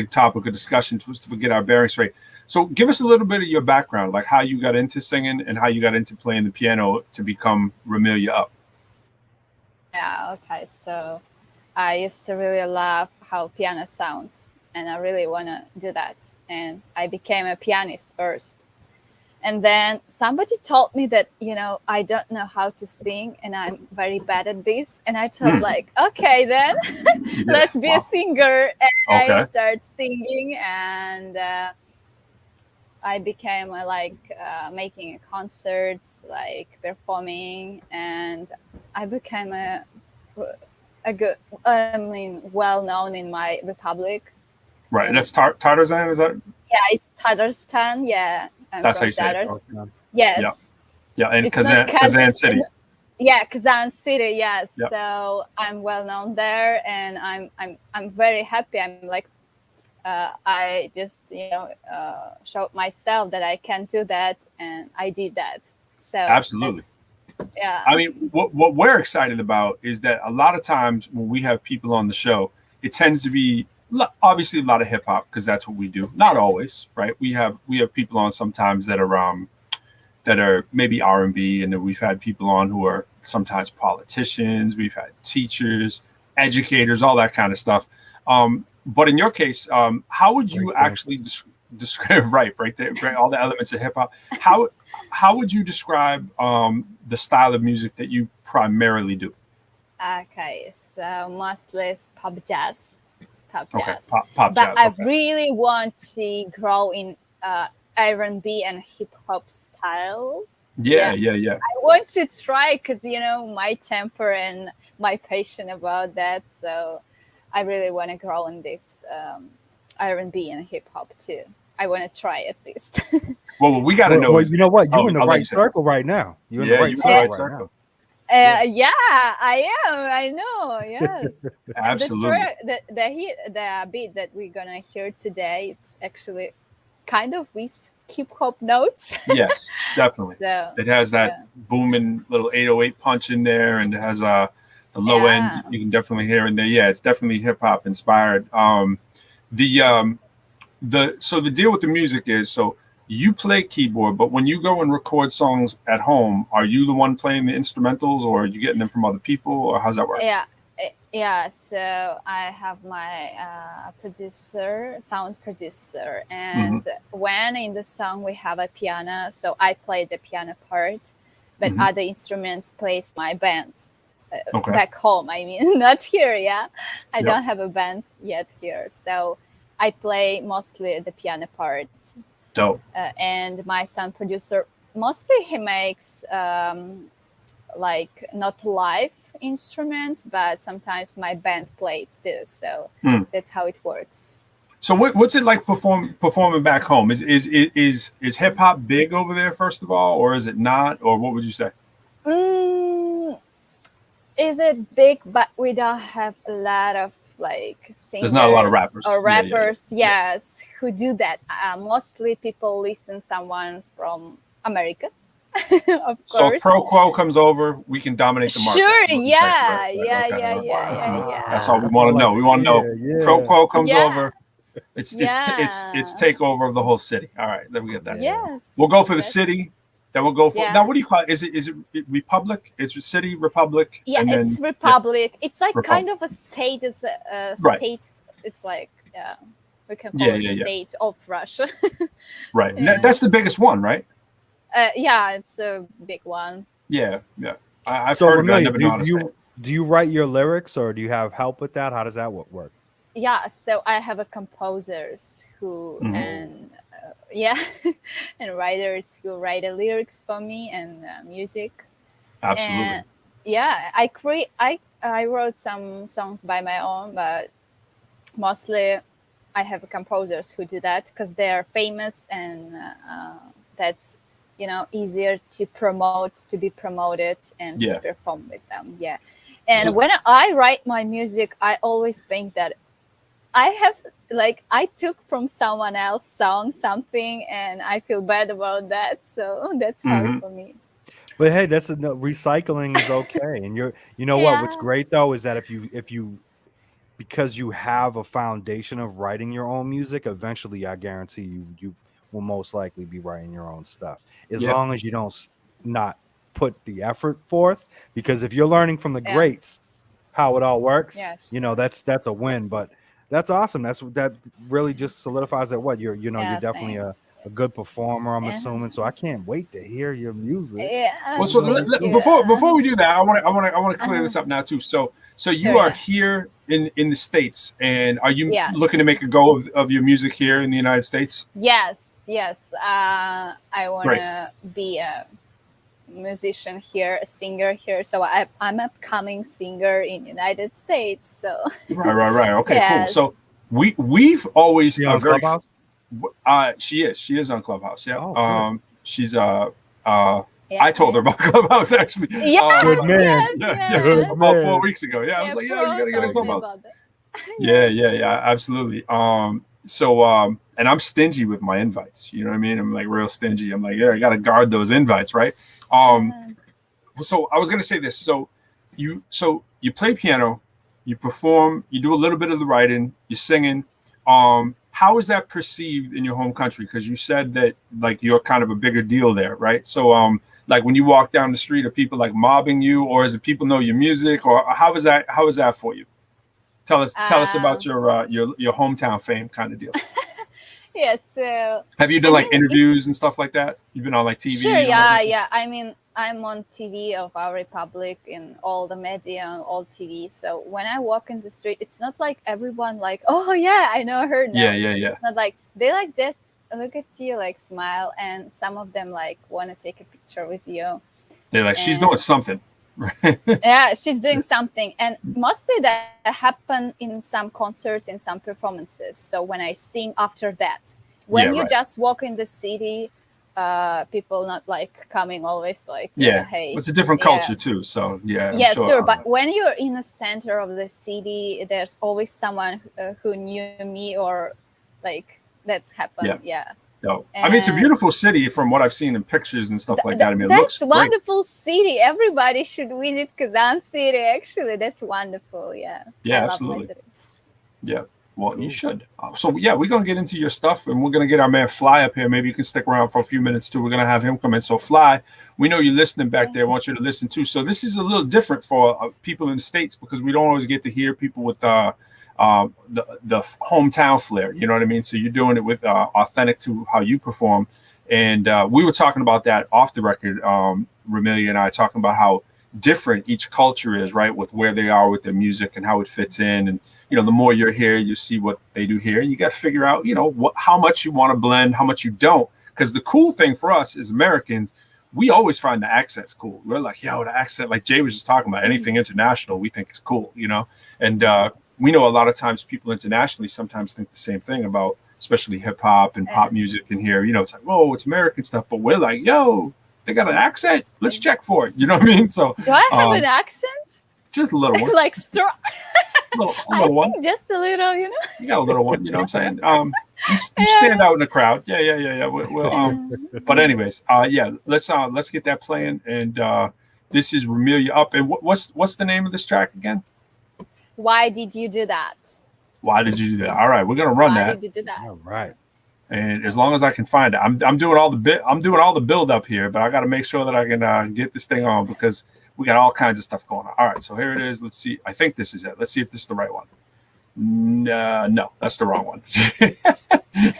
topic of discussion to get our bearings straight. So give us a little bit of your background, like how you got into singing and how you got into playing the piano to become Ramilya Up. Yeah, okay. So I used to really love how piano sounds, and I really want to do that. And I became a pianist first. And then somebody told me that, I don't know how to sing and I'm very bad at this. And I thought okay, then let's be a singer. And I started singing, and I became making concerts, performing, and I became a good, well known in my republic. Right, and that's Tatarstan, is that? Yeah, it's Tatarstan. Yeah, that's how you say it. Yes. Yeah, and Kazan City. Yeah, Kazan City. Yes. Yep. So I'm well known there, and I'm very happy. I'm I just showed myself that I can do that, and I did that. So absolutely. Yeah. I mean, what we're excited about is that a lot of times when we have people on the show, it tends to be obviously a lot of hip hop, because that's what we do. Not always, right? We have people on sometimes that are maybe R&B, and then we've had people on who are sometimes politicians. We've had teachers, educators, all that kind of stuff. But in your case, how would you actually describe right there, all the elements of hip hop? How would you describe the style of music that you primarily do? Okay, so mostly it's pop jazz. Pop jazz. But I really want to grow in R&B and hip hop style. Yeah. I want to try, because my temper and my passion about that. So I really want to grow in this R&B and hip hop too. I want to try at least. Well, we got to know. You know what? You're in the right circle right now. You're in the right circle. Yeah, I am. I know. Yes. Absolutely. The beat that we're gonna hear today, it's actually kind of with hip hop notes. Yes, definitely. So, it has that booming little 808 punch in there, and it has the low end. You can definitely hear in there. Yeah, it's definitely hip hop inspired. The deal with the music is, so you play keyboard, but when you go and record songs at home, are you the one playing the instrumentals, or are you getting them from other people, or how's that work? Yeah. So I have my sound producer, and when in the song we have a piano, so I play the piano part, but other instruments plays my band back home. I mean, not here. Yeah, I don't have a band yet here, so I play mostly the piano part. Dope. And my sound producer, mostly he makes not live instruments, but sometimes my band plays too. So that's how it works. So what's it like performing back home? Is hip hop big over there, first of all, or is it not? Or what would you say? Is it big? But we don't have a lot of singers. There's not a lot of rappers. Or rappers, yes, who do that. Mostly people listen someone from America. Of So if course. ProQuo comes over, we can dominate the market. Sure. Okay, Yeah. right, Yeah. okay, Yeah. right. Yeah. Wow. Yeah. That's all we Yeah. That's want what to I know. like We to want to know. hear. Yeah. ProQuo comes Yeah. over. It's Yeah. takeover of the whole city. All right, then we get that. Yeah. Yes. We'll go for the That's city. Then we'll go for now. yeah. What do you call it? Is it republic? Is it city republic? Yeah. And It's then republic. It's like kind republic. of a state. It's a Right. state. It's like yeah. We can Yeah, call it yeah, yeah. state of Russia. Right. And Yeah. that's the biggest one, right? Yeah, it's a big one. Yeah, yeah. I've So heard of it. I Ramilya, never know how to say it. do you write your lyrics or do you have help with that? How does that work? Yeah, so I have a composers who Mhm. and yeah, and writers who write the lyrics for me and music. Absolutely. And yeah, I wrote some songs by my own, but mostly I have composers who do that because they're famous and that's easier to promote, to be promoted, and Yeah. to perform with them. Yeah, and So- when I write my music, I always think that I took from someone else's song something, and I feel bad about that. So that's hard Mhm. for me. But hey, recycling is okay. And you know what? What's Yeah. great though is that if you because you have a foundation of writing your own music, eventually I guarantee you will most likely be writing your own stuff. As Yeah. long as you don't not put the effort forth. Because if you're learning from the Yeah. greats how it all works, Yes. that's a win. But that's awesome. That really just solidifies that you're Yeah, you're definitely a good performer, I'm Yeah. assuming. So I can't wait to hear your music. Yeah. Well, so thank you. before we do that, I want to clear this up now too. So you Sure, are yeah. here in the States, and are you Yes. looking to make a go of your music here in the United States? Yes. I want to be a musician here, a singer here. So I'm an upcoming singer in United States. So Right. Okay, Yes. cool. So we've always See you on Clubhouse? she is on Clubhouse. Yeah. Oh, good. She's yeah. I told her about Clubhouse actually. Yes, Good man. yes. Good About man. 4 weeks ago. Yeah, I was like, yeah, you gotta get a Pro told me Clubhouse. about that. Yeah, absolutely. And I'm stingy with my invites. You know what I mean? I'm like real stingy. I'm like, yeah, I gotta guard those invites, right? So I was gonna say this. So you play piano, you perform, you do a little bit of the writing, you're singing. How is that perceived in your home country? Because you said that like you're kind of a bigger deal there, right? So like when you walk down the street, are people like mobbing you, or is it people know your music, or how is that for you? Tell us about your hometown fame kind of deal. Yes. So Have you done I like think interviews and stuff like that? You've been on like TV? sure. and all that Yeah. kind of stuff? Yeah. I mean, I'm on TV of our republic in all the media and all TV. So when I walk in the street, it's not like everyone like, oh yeah, I know her now. Yeah. Not like they like just look at you, like smile, and some of them like want to take a picture with you. They're like, she's And- doing something. Yeah, she's doing something, and mostly that happen in some concerts, in some performances. So when I sing after that, when Yeah, you right. just walk in the city, people not like coming always like Yeah. hey, It's a different yeah. culture too. So yeah. I'm Yeah, sure. sure. But when you're in the center of the city, there's always someone who knew me, or like that's happened. Yeah. No. I mean, it's a And- beautiful city from what I've seen in pictures and stuff like that. I mean, it looks That's great. wonderful city. Everybody should visit Kazan City. Actually, that's wonderful. Yeah. Yeah, I love my absolutely. city. Yeah. Well, Cool. you should. So yeah, we're gonna get into your stuff, and we're gonna get our man Fly up here. Maybe you can stick around for a few minutes too. We're gonna have him come in. So Fly, we know you're listening back there. I want you to listen too. So this is a little different for people in the States because we don't always get to hear people with the hometown flair. You know what I mean? So you're doing it with authentic to how you perform. And we were talking about that off the record. Ramilya and I talking about how different each culture is, right? With where they are with their music and how it fits in. And the more you're here, you see what they do here, and you got to figure out, how much you want to blend, how much you don't. Because the cool thing for us as Americans, we always find the accents cool. We're like, yo, the accent, like Jay was just talking about, anything international, we think is cool, And we know a lot of times people internationally sometimes think the same thing about, especially hip hop and pop music in here. It's like, whoa, it's American stuff, but we're like, yo, they got an accent. Let's check for it. You know what I mean? So Do I have an accent? just a little one. Like strong? a I little one. think just a little, you know. You got a little one. You know what I'm saying? You Yeah. stand out in the crowd. Yeah. But anyways, yeah. Let's get that playing. And this is Ramilya Up. And what's the name of this track again? Why did you do that? Why did you do that? All right, we're gonna run Why that. did you do that? All right. And as long as I can find it, I'm doing all the build up here, but I got to make sure that I can get this thing on because we got all kinds of stuff going on. All right, so here it is. Let's see. I think this is it. Let's see if this is the right one. No, that's the wrong one.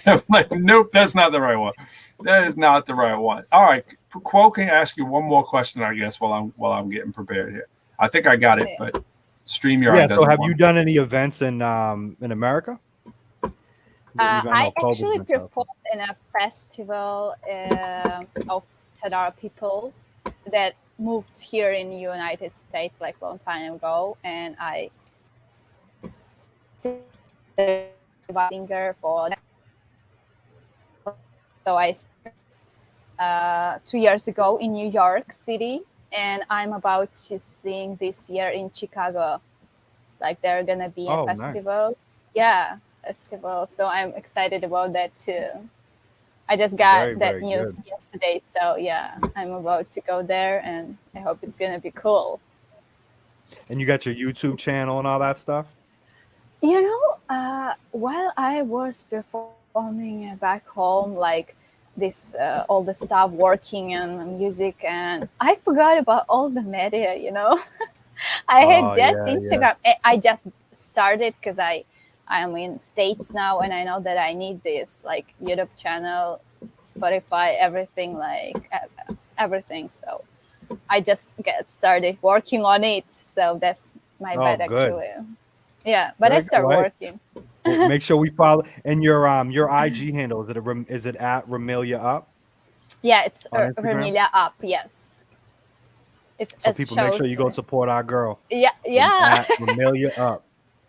I'm like, nope, that's not the right one. That is not the right one. All right, Quo, can I ask you one more question? I guess while I'm getting prepared here. I think I got it, but StreamYard Yeah. doesn't. So, have want you it. done any events in America? I actually performed in a festival of Tadar people that moved here in the United States like a long time ago, and I singer for that. So I 2 years ago in New York City, and I'm about to sing this year in Chicago. Like they're gonna be a festival. Nice. Yeah, festival. So I'm excited about that too. I just got that news yesterday, so yeah, I'm about to go there, and I hope it's gonna be cool. And you got your YouTube channel and all that stuff? You know, while I was performing back home, like this, all the stuff working and music, and I forgot about all the media. You know, I had just Instagram. I just started because I'm in States now, and I know that I need this like YouTube channel, Spotify, everything, like everything. So I just get started working on it. So that's my bad actually. Yeah, but I start working. Well, make sure we follow. And your IG handle, is it at Ramilya Up? Yeah, it's Ramilya Up. Yes. So people make sure you go support our girl. Yeah. At Ramilya Up.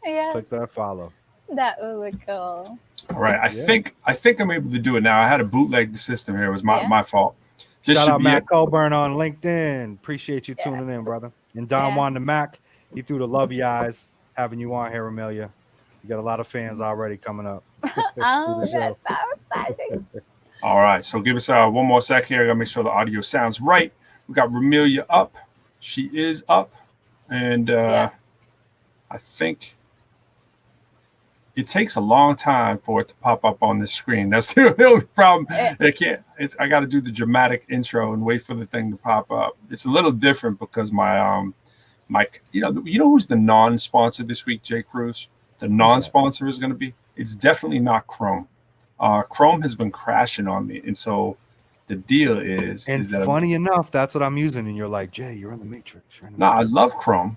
Yeah. Click that follow. That would be cool. All right, I think I'm able to do it now. I had to bootleg the system here. It was my fault. Shout out Matt Colburn on LinkedIn. Appreciate you tuning in, brother. And Don Juan the Mac, he threw the lovey eyes having you on here, Ramilya. You got a lot of fans already coming up. Oh, that's so exciting. All right, so give us one more sec here. I gotta make sure the audio sounds right. We got Ramilya Up. She is up, and I think it takes a long time for it to pop up on this screen. That's the only problem. I got to do the dramatic intro and wait for the thing to pop up. It's a little different because my you know who's the non-sponsor this week, Jay Cruz? The non-sponsor is going to be. It's definitely not Chrome. Chrome has been crashing on me, and so the deal is that funny enough, that's what I'm using, and you're like, Jay, you're in the Matrix. No, I love Chrome.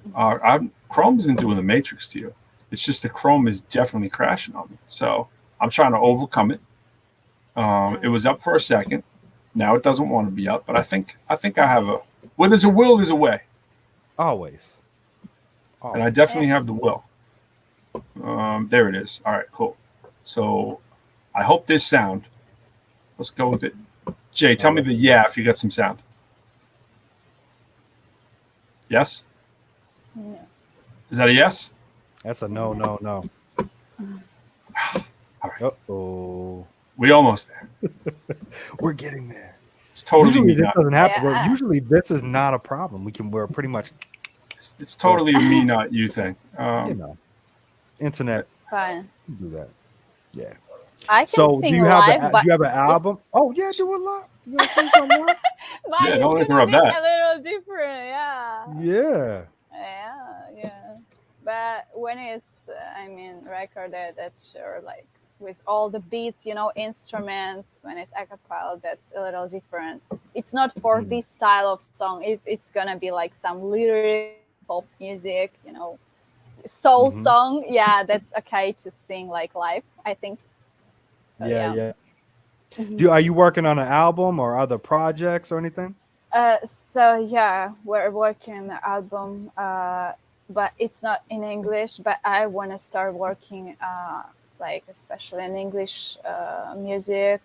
Chrome isn't doing the Matrix to you. It's just the Chrome is definitely crashing on me. So I'm trying to overcome it. It was up for a second. Now it doesn't want to be up, but I think I have where there's a will, there's a way. Always. And I definitely have the will. There it is. All right, cool. So I hope there's sound. Let's go with it. Jay, tell me if you got some sound. Yes? No. Is that a yes? That's a no. All right. Uh-oh. We almost there. We're getting there. It's totally usually this doesn't happen. Yeah. Usually this is not a problem. We're pretty much it's totally a me, not you thing. Internet. It's fine. Do that. Yeah. I can sing live, do you have an album? Oh yeah, do a lot. You want to sing something live? Yeah, don't interrupt that. A little different, yeah. Yeah. But when it's, recorded, that's sure, like with all the beats, instruments. When it's a cappella, that's a little different. It's not for this style of song. It's gonna be like some lyric pop music, soul song. Yeah, that's okay to sing like live, I think. So, yeah. Are you working on an album or other projects or anything? So yeah, we're working on the album, but it's not in English. But I want to start working, especially in English music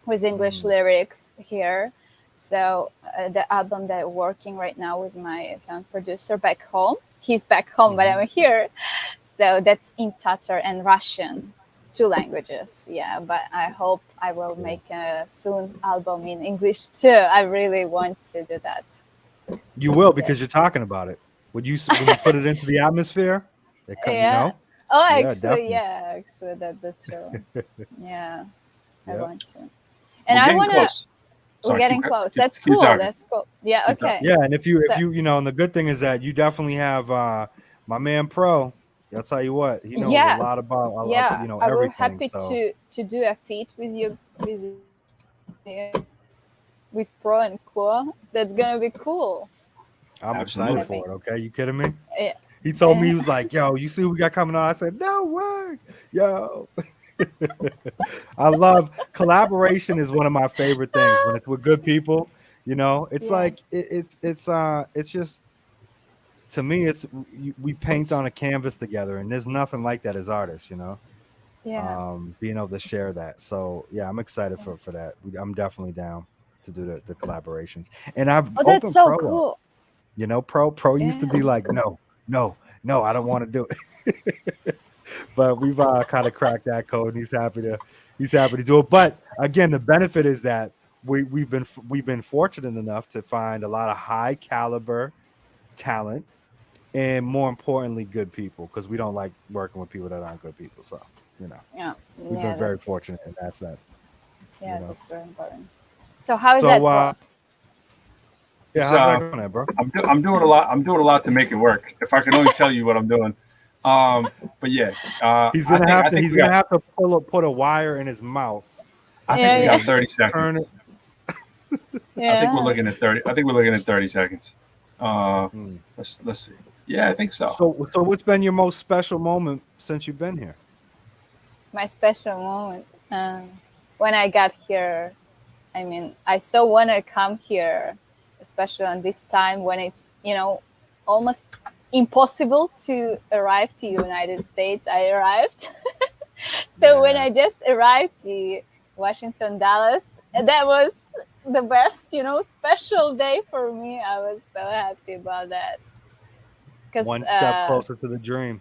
with English lyrics here. So the album that I'm working right now with my sound producer back home, he's back home, but I'm here. So that's in Tatar and Russian, 2 languages. Yeah, but I hope I will make a soon album in English too. I really want to do that. You will, because you're talking about it. When you put it into the atmosphere, it comes, Yeah. you know? Oh, Yeah, actually, definitely. yeah, actually, that's true. Yeah, I Yep. want to. We're And I getting want to. close. We're Sorry, getting keep- close. keep- That's keep cool. talking. That's cool. Yeah. Keep talking. Okay. Yeah, and if you So- you know, and the good thing is that you definitely have my man Pro. I'll tell you what, he knows Yeah. a lot about Yeah. you know, I will everything. happy So to do a feat with Pro and Quo. That's gonna be cool. I'm Absolutely. excited for it. Okay, you kidding me? Yeah. He told me, he was like, "Yo, you see what we got coming on?" I said, "No way, yo." I love collaboration. Is one of my favorite things when it's with good people. You know, it's Yeah. like it's just, to me, we paint on a canvas together, and there's nothing like that as artists. You know, Yeah. being able to share that. So yeah, I'm excited for that. I'm definitely down to do the collaborations, and I've Oh, that's opened so Pro up. cool. You know, Pro used to be like, no, I don't want to do it. But we've kind of cracked that code, and he's happy to do it. But again, the benefit is that we've been fortunate enough to find a lot of high caliber talent, and more importantly, good people, because we don't like working with people that aren't good people. So, you know, Yeah. we've Yeah, been very that's- fortunate in that sense. Yeah, you know. that's very important. So how is So, that? Pro? Yeah, It's, how's that going, there, bro? I'm doing a lot. I'm doing a lot to make it work. If I can only tell you what I'm doing. But yeah, He's I gonna think- I have to. think He's we gonna got- have to put a wire in his mouth. I think Yeah, we yeah. got 30 Turn seconds. it. Yeah. I think we're looking at 30. I think we're looking at 30 seconds. Hmm. Let's see. Yeah, I think so. So what's been your most special moment since you've been here? My special moment when I got here. I mean, I so want to come here, especially on this time when it's, almost impossible to arrive to United States. I arrived. So when Yeah. I just arrived to Washington, Dallas, that was the best, special day for me. I was so happy about that. 'Cause, One step closer to the dream.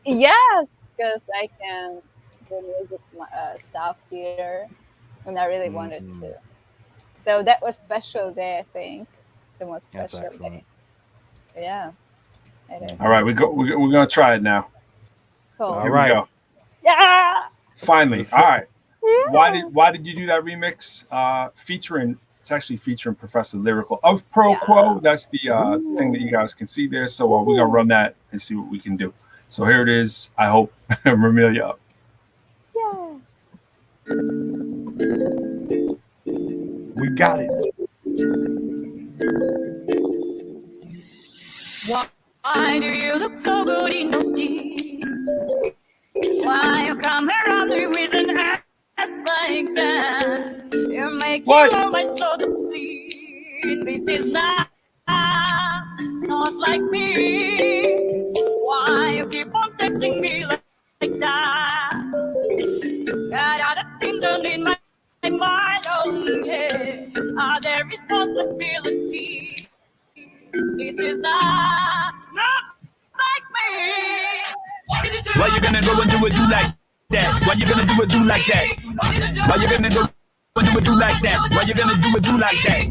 yes, because I can do music stuff here, and I really wanted Mhm. to. So that was special day, I think, the most That's special excellent. day. Yeah, it is. All right, we're gonna try it now. Cool. All Here right. we go. Yeah. Finally. Let's All right. Yeah. Why did you do that remix? It's actually featuring Professor Lyrical of ProQuo. That's the thing that you guys can see there. So we're gonna run that and see what we can do. So here it is. I hope Ramilya up. Yeah. We got it. Why do you look so good in those jeans? Why you come around me with an ass like that? You're making What? all my soul obscene. This is not like me. Why you keep on texting me like that? Got other things on in my mind, oh yeah. Other responsibilities. This is not like me. What did you do? Why you gonna go and do it do like that? Why you gonna do it do like that? Why you gonna go and do it do like that? Why you gonna do it do like that?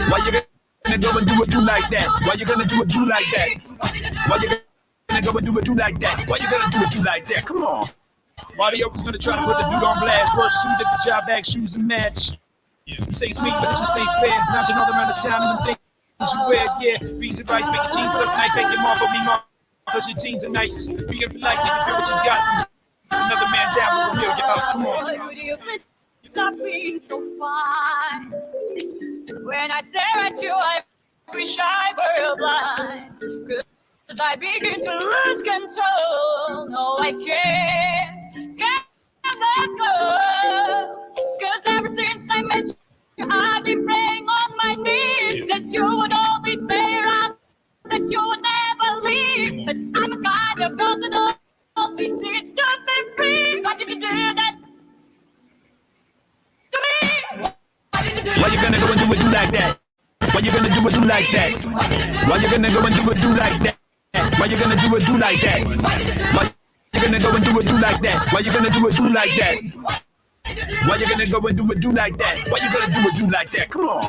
Why you gonna go and do it do like that? Why you gonna do it do like that? Why you gonna go and do it do like that? Why you gonna do it do like that? Come on. Why they always gonna try to put the dude on blast? Worst suit at the job bag, shoes and match. You say it's me, but it just ain't fair. Bouncing all around the town and them things you wear, yeah. Beans and rice make your jeans look nice. Take them off of me, mom, cause your jeans are nice. Be polite, nigga, feel what you got. Another man down with Ramilya up. Come on. Boy, would you please stop being so fine? When I stare at you, I wish I were blind. Cause I begin to lose control. No, I can't let go. Cause ever since I met you, I've been praying on my knees that you would always stay around, that you would never leave. But I'm a kind of girl that always needs to be free. Why did you do that to me? Why did you do Why you gonna go and do it do like that? Why you gonna do it do like that? Why you gonna go and do it do like that? Why you gonna do it do like that? Why you gonna go and do it do like that? Why you gonna do it do like that? Why you gonna go and do it do like that? Why you gonna do it do like that? Come on.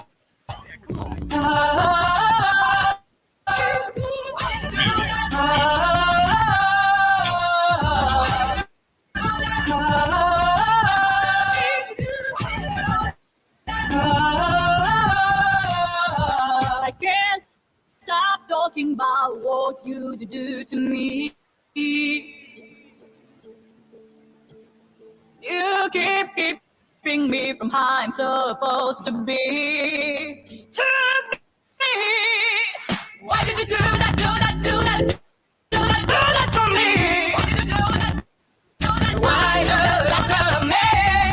I can't stop talking about what you do to me. You keep keeping me from how I'm supposed to be. To me. Why did you do that, do that, do that, do that, do that for me? Why did you do that, do that, why do that to me?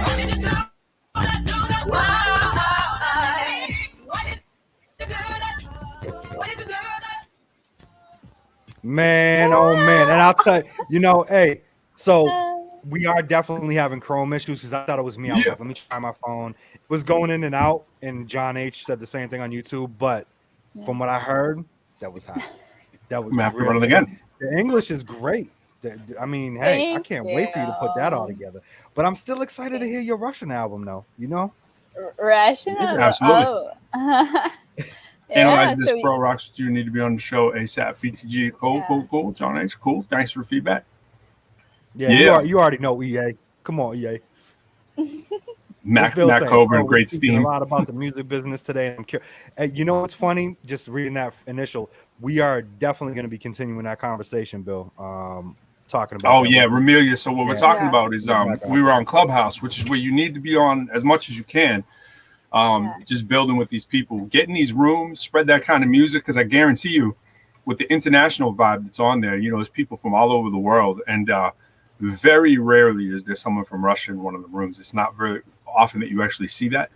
Why did you do that, do that, why? Why did you do that? Why did you do that? Man, oh man. And I'll tell you, hey, so we are definitely having Chrome issues because I thought it was me. I was like, let me try my phone. It was going in and out, and John H said the same thing on YouTube. But from what I heard, that was hot. That was have to run it again. The English is great. I mean, hey, I can't wait for you to put that all together. But I'm still excited to hear your Russian album, though. Russian? Absolutely. Oh. Analyze this, bro. Rocks with you. Need to be on the show ASAP. BTG. Cool. John H. Cool. Thanks for the feedback. Yeah. You already know EA. Come on, EA. Matt Coburn, great steam. A lot about the music business today. I'm curious. You know what's funny? Just reading that initial, we are definitely going to be continuing that conversation, Bill. Talking about. Oh yeah, Ramilya. So what we're talking about is we were on Clubhouse, which is where you need to be on as much as you can. Just building with these people, getting these rooms, spread that kind of music, because I guarantee you, with the international vibe that's on there, there's people from all over the world, and very rarely is there someone from Russia in one of the rooms. It's not very often that you actually see that.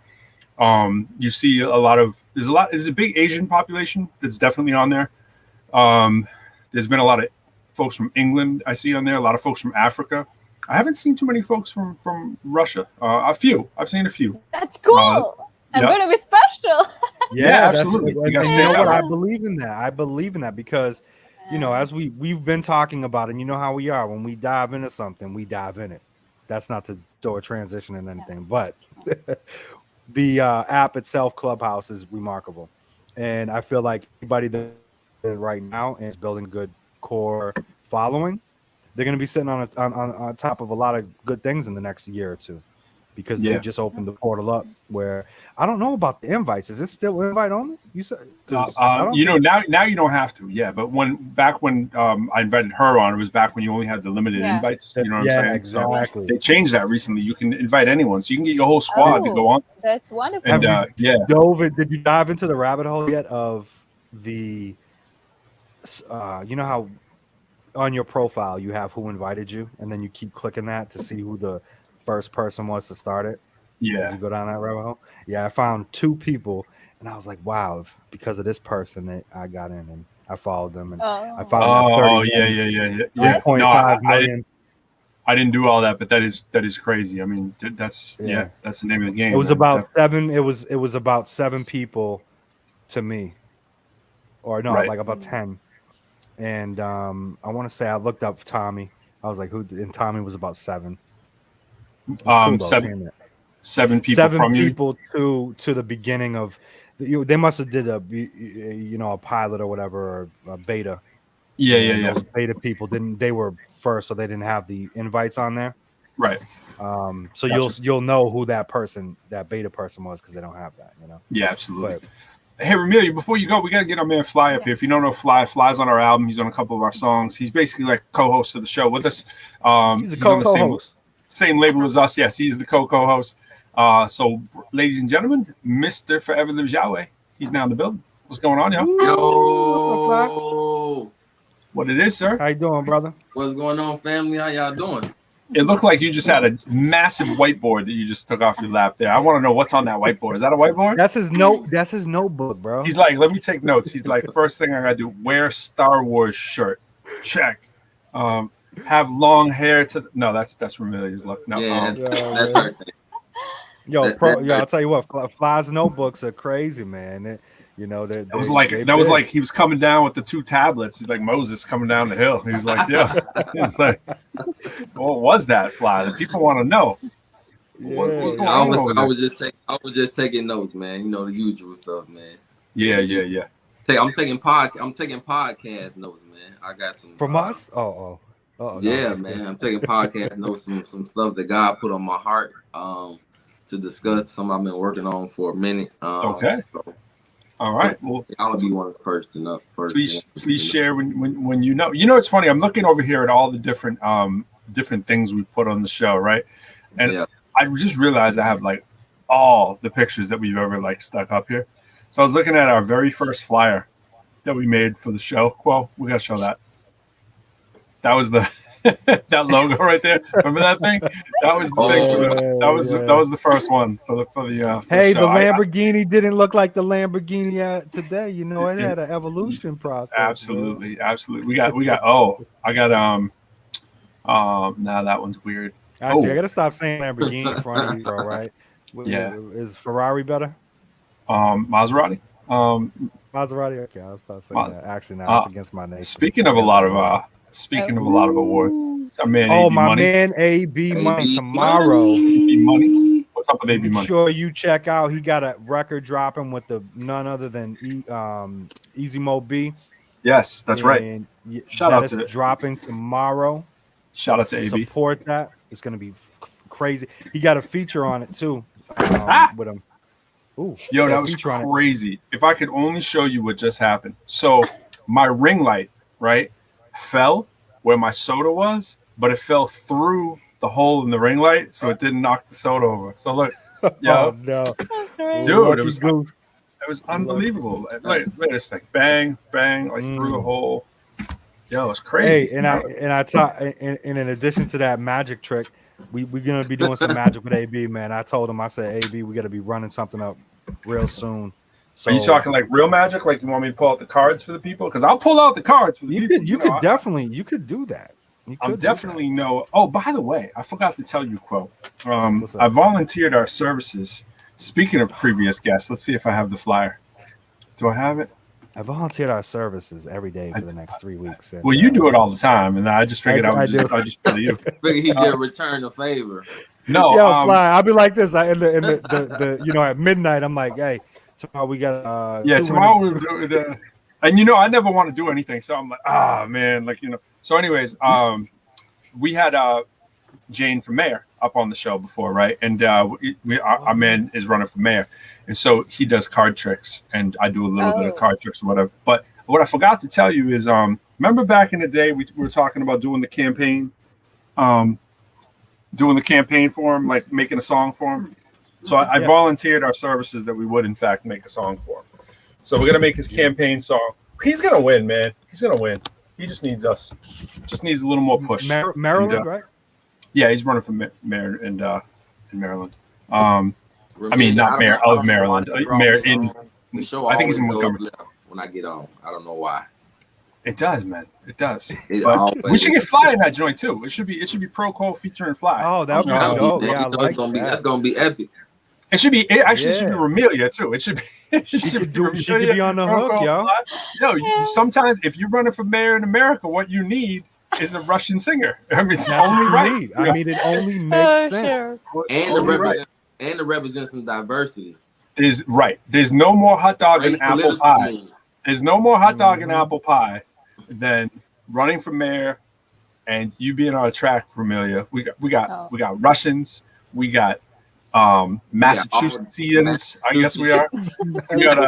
You see there's a big Asian population that's definitely on there. There's been a lot of folks from England I see on there, a lot of folks from Africa. I haven't seen too many folks from Russia. A few. I've seen a few. That's cool. I'm going to be special. Yeah, absolutely. You know what? I believe in that because, as we've been talking about, and you know how we are. When we dive into something, we dive in it. That's not to throw a transition in anything, but the app itself, Clubhouse, is remarkable. And I feel like anybody that right now is building a good core following, they're going to be sitting on top of a lot of good things in the next year or two, because they just opened the portal up. Where I don't know about the invites. Is it still invite only? You said now you don't have to. Yeah, but back when I invited her on, it was back when you only had the limited invites. You know what I'm saying? Exactly. So they changed that recently. You can invite anyone, so you can get your whole squad to go on. That's wonderful. And did you dive into the rabbit hole yet of the? You know how on your profile you have who invited you, and then you keep clicking that to see who the first person was to start it. Did you go down that rabbit hole? Yeah, I found 2 people, and I was like, wow, because of this person, I got in and I followed them, and I found that 1.5 million. I didn't do all that, but that is crazy. I mean, that's the name of the game. It was about 7. It was about 7 people to me, or no, like about 10. And I want to say I looked up Tommy. I was like, who? And Tommy was about 7. Cool 7 people from people to the beginning of. They must have did a pilot or whatever, or a beta. Yeah. Those beta people they were first, so they didn't have the invites on there. Right. So you'll know who that beta person was, because they don't have that. Yeah, absolutely. Hey, Ramilya, before you go, we got to get our man Fly up here. If you don't know Fly's on our album. He's on a couple of our songs. He's basically like co-host of the show with us. He's a co-host. Same label as us. Yes, he's the co-host. So, ladies and gentlemen, Mr. Forever Lives Yahweh. He's now in the building. What's going on, y'all? Yo. What it is, sir? How you doing, brother? What's going on, family? How y'all doing? It looked like you just had a massive whiteboard that you just took off your lap there. I want to know what's on that whiteboard. Is that a whiteboard? That's his note. That's his notebook, bro. He's like, let me take notes. He's like, first thing I gotta do, wear Star Wars shirt. Check. Have long hair to. No, that's Ramilya's look. No, that's her thing. I'll tell you what, Fly's notebooks are crazy, man. You know, that was like he was coming down with the 2 tablets. He's like Moses coming down the hill. He was like, yeah. He's like, what was that fly? The people want to know. Yeah. I was just taking notes, man. You know, the usual stuff, man. Yeah. I'm taking podcast notes, man. I got some from us. Yeah, no, man. I'm taking podcast notes, some stuff that God put on my heart to discuss. Some I've been working on for a minute. Okay. So, all right. Well, I'll be one of the first to know. Please share when you know. You know, it's funny. I'm looking over here at all the different things we put on the show, right? And I just realized I have like all the pictures that we've ever like stuck up here. So I was looking at our very first flyer that we made for the show. Quo, we gotta show that. That was the that logo right there. Remember that thing? That was the thing. That was the first one for the Hey, the show. The Lamborghini didn't look like the Lamborghini today. You know, it had an evolution process. Absolutely. We got. I got now that one's weird. Actually, I gotta stop saying Lamborghini in front of you, bro. Right? Yeah. Is Ferrari better? Maserati. Maserati. Okay, I'll stop saying that. Actually, now it's against my name. Speaking of a lot of awards, our man. Man, AB Money tomorrow. AB Money. What's up with AB Money? Make sure you check out. He got a record dropping with the none other than Easy Mo B. Yes, that's right. Shout out to dropping tomorrow. Shout out to AB. Support that. It's gonna be crazy. He got a feature on it too. With him. Ooh, yo, that was crazy. If I could only show you what just happened. So my ring light, right, fell where my soda was, but it fell through the hole in the ring light, so it didn't knock the soda over. So look, yo, oh, no. Dude, it was unbelievable. Look at this thing, bang, bang, like through the hole. Yo, it's crazy. Hey, and I taught, and in addition to that magic trick, we're gonna be doing some magic with AB, man. I told him, I said, AB, we gotta be running something up real soon. So, are you talking like real magic? Like you want me to pull out the cards for the people? Because I'll pull out the cards for the people. You could do that. I'm definitely no. Oh, by the way, I forgot to tell you, Quo. I volunteered our services. Speaking of previous guests, let's see if I have the flyer. Do I have it? I volunteered our services every day for the next 3 weeks. And, well, you do it all the time, and I just figured I would just tell you. Figured he just returned a favor. No, Fly. I'll be like this. In the at midnight, I'm like, hey, tomorrow we got. Tomorrow we'll do it. And I never want to do anything, so I'm like, man, So, anyways, we had Jane from Mayor up on the show before, right? And our man is running for mayor, and so he does card tricks, and I do a little bit of card tricks or whatever. But what I forgot to tell you is, remember back in the day we were talking about doing the campaign for him, like making a song for him. So I volunteered our services that we would in fact make a song for him. So we're gonna make his campaign song. He's gonna win, man. He's gonna win. He just needs us. Just needs a little more push. Maryland, right? Yeah, he's running for mayor in Maryland. I mean, not mayor of Maryland. Mayor in. The show I think he's in Montgomery. When I get on, I don't know why. It does, man. It does. We should get Fly in that joint too. It should be ProQuo featuring Fly. Oh, that would be dope. Yeah, that's gonna be epic. It should be. It should be Ramilya too. It should be. She could be on the hook, yo. Yo, sometimes if you're running for mayor in America, what you need is a Russian singer. I mean, it's only right. I mean, it only makes sense. Sure. And to represent some diversity. There's no more hot dog and apple pie. There's no more hot dog and apple pie than running for mayor and you being on a track, Ramilya. We got Russians. We got Massachusettsians. I guess we are. We got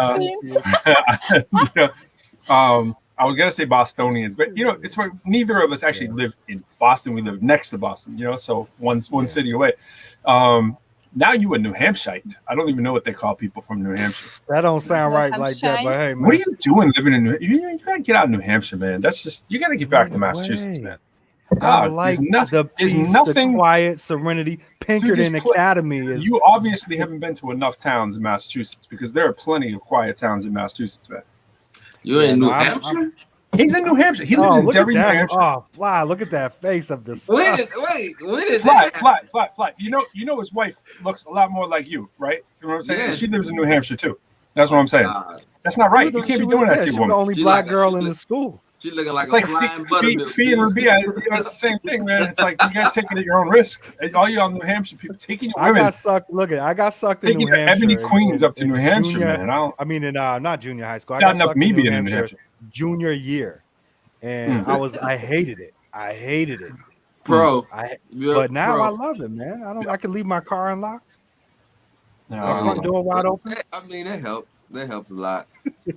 I was gonna say Bostonians, but it's where neither of us actually live in Boston. We live next to Boston, so one city away. Now you a New Hampshire. I don't even know what they call people from New Hampshire. That don't sound right like that, but hey, man. What are you doing living in New Hampshire? You gotta get out of New Hampshire, man. That's just, you gotta get back to Massachusetts, man. I like the peace, the quiet, serenity. Pinkerton Academy is. You obviously haven't been to enough towns in Massachusetts, because there are plenty of quiet towns in Massachusetts, man. You're in New Hampshire? He's in New Hampshire. He lives in Derry, New Hampshire. Oh, Fly! Look at that face of the. When is Fly? You know his wife looks a lot more like you, right? You know what I'm saying? Yeah. She lives in New Hampshire too. That's what I'm saying. God. That's not right. You can't be doing that to She your was the woman. only She black like a- girl she in look- the school. She looking like It's a like flying buttermilk. fee and Ruby. It's the same thing, man. It's like you got to take it at your own risk. All y'all New Hampshire people taking your I women, got sucked. Look at, I got sucked in taking New your Hampshire. ebony queens up to in New Hampshire, junior, man. I mean, in not junior high school. I Not got enough sucked me in being in New Hampshire. junior year, and I hated it. I hated it, Pro. but now I love it, man. I can leave my car unlocked. No, My front door wide open. I mean, that helps. That helps a lot.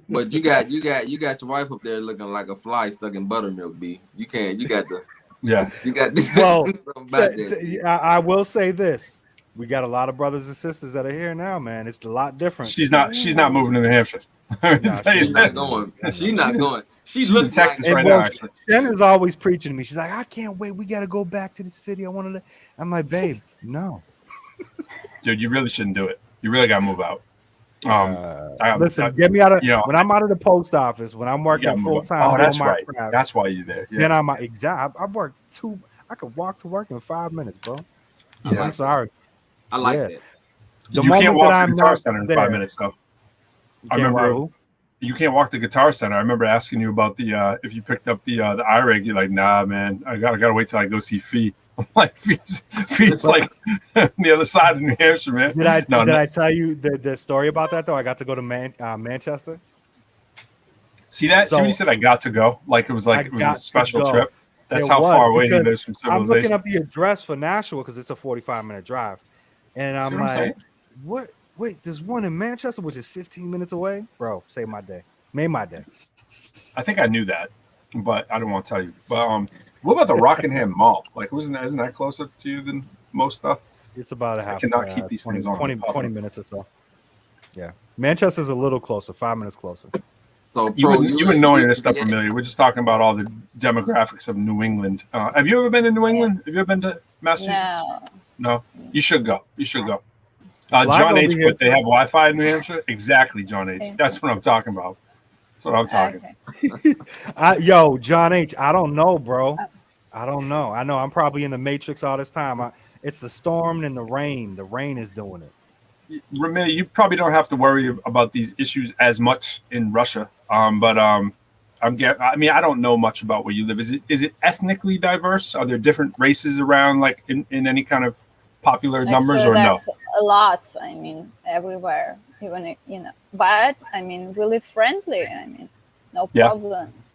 But you got your wife up there looking like a fly stuck in buttermilk, B. You got the yeah. you got Well, something about I will say this: we got a lot of brothers and sisters that are here now, man. It's a lot different. She's not moving to New Hampshire. she's not going. She's not going. She She's looks in Texas like, right now. Actually, Shannon's always preaching to me. She's like, I can't wait. We got to go back to the city. I wanted to. I'm like, babe, no. dude, you really shouldn't do it. You really got to move out. Listen, get me out of. You know, when I'm out of the post office, when I'm working full time. Oh, that's right. That's why you're there. Yeah. Then I'm I work I could walk to work in 5 minutes, bro. Yeah. I'm sorry. I like Yeah. that. The You can't moment walk that to I'm Guitar not Center in there- 5 minutes, though. I remember you can't walk to Guitar Center. I remember asking you about the if you picked up the iRig. You're like, nah, man. I gotta wait till I go see Fee. I'm like, Fee's like the other side of New Hampshire, man. Did I tell you the story about that though? I got to go to Manchester. See that? So, see when you said I got to go? Like it was a special trip. That's It how was, far away he because lives from I'm looking civilization. up the address for Nashua because it's a 45-minute drive, and I'm See what I'm saying? like, what? Wait, there's one in Manchester which is 15 minutes away, bro. Save my day. Made my day. I think I knew that, but I didn't want to tell you. But what about the Rockingham Mall? Like, isn't that closer to you than most stuff? It's about a half. I cannot keep these 20, things on. 20 minutes or so. Yeah, Manchester's a little closer, 5 minutes closer. So You wouldn't know any of this stuff, Ramilya. We're just talking about all the demographics of New England. Have you ever been to New England? Have you ever been to Massachusetts? No. You should go. You should go. Well, John I H. go here- But they have Wi-Fi in New Hampshire. Exactly, John H. That's what I'm talking about. That's what I'm talking. Okay. Yo, John H. I don't know, bro. I don't know. I know I'm probably in the Matrix all this time. It's the storm and the rain. The rain is doing it. Ramilya, you probably don't have to worry about these issues as much in Russia. I don't know much about where you live. Is it ethnically diverse? Are there different races around, like in any kind of popular numbers, or no? That's a lot. I mean, everywhere, even But I mean, we live friendly. I mean, no problems.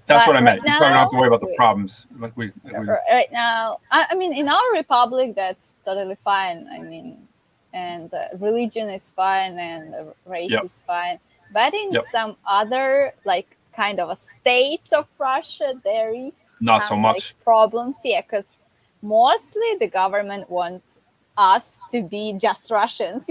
That's But what I meant. right You probably don't have to worry about the now, problems. Right now, I mean, in our republic, that's totally fine. I mean, and religion is fine and race is fine. But in some other kind of states of Russia, there is not so much problems. Yeah, because mostly the government wants us to be just Russians,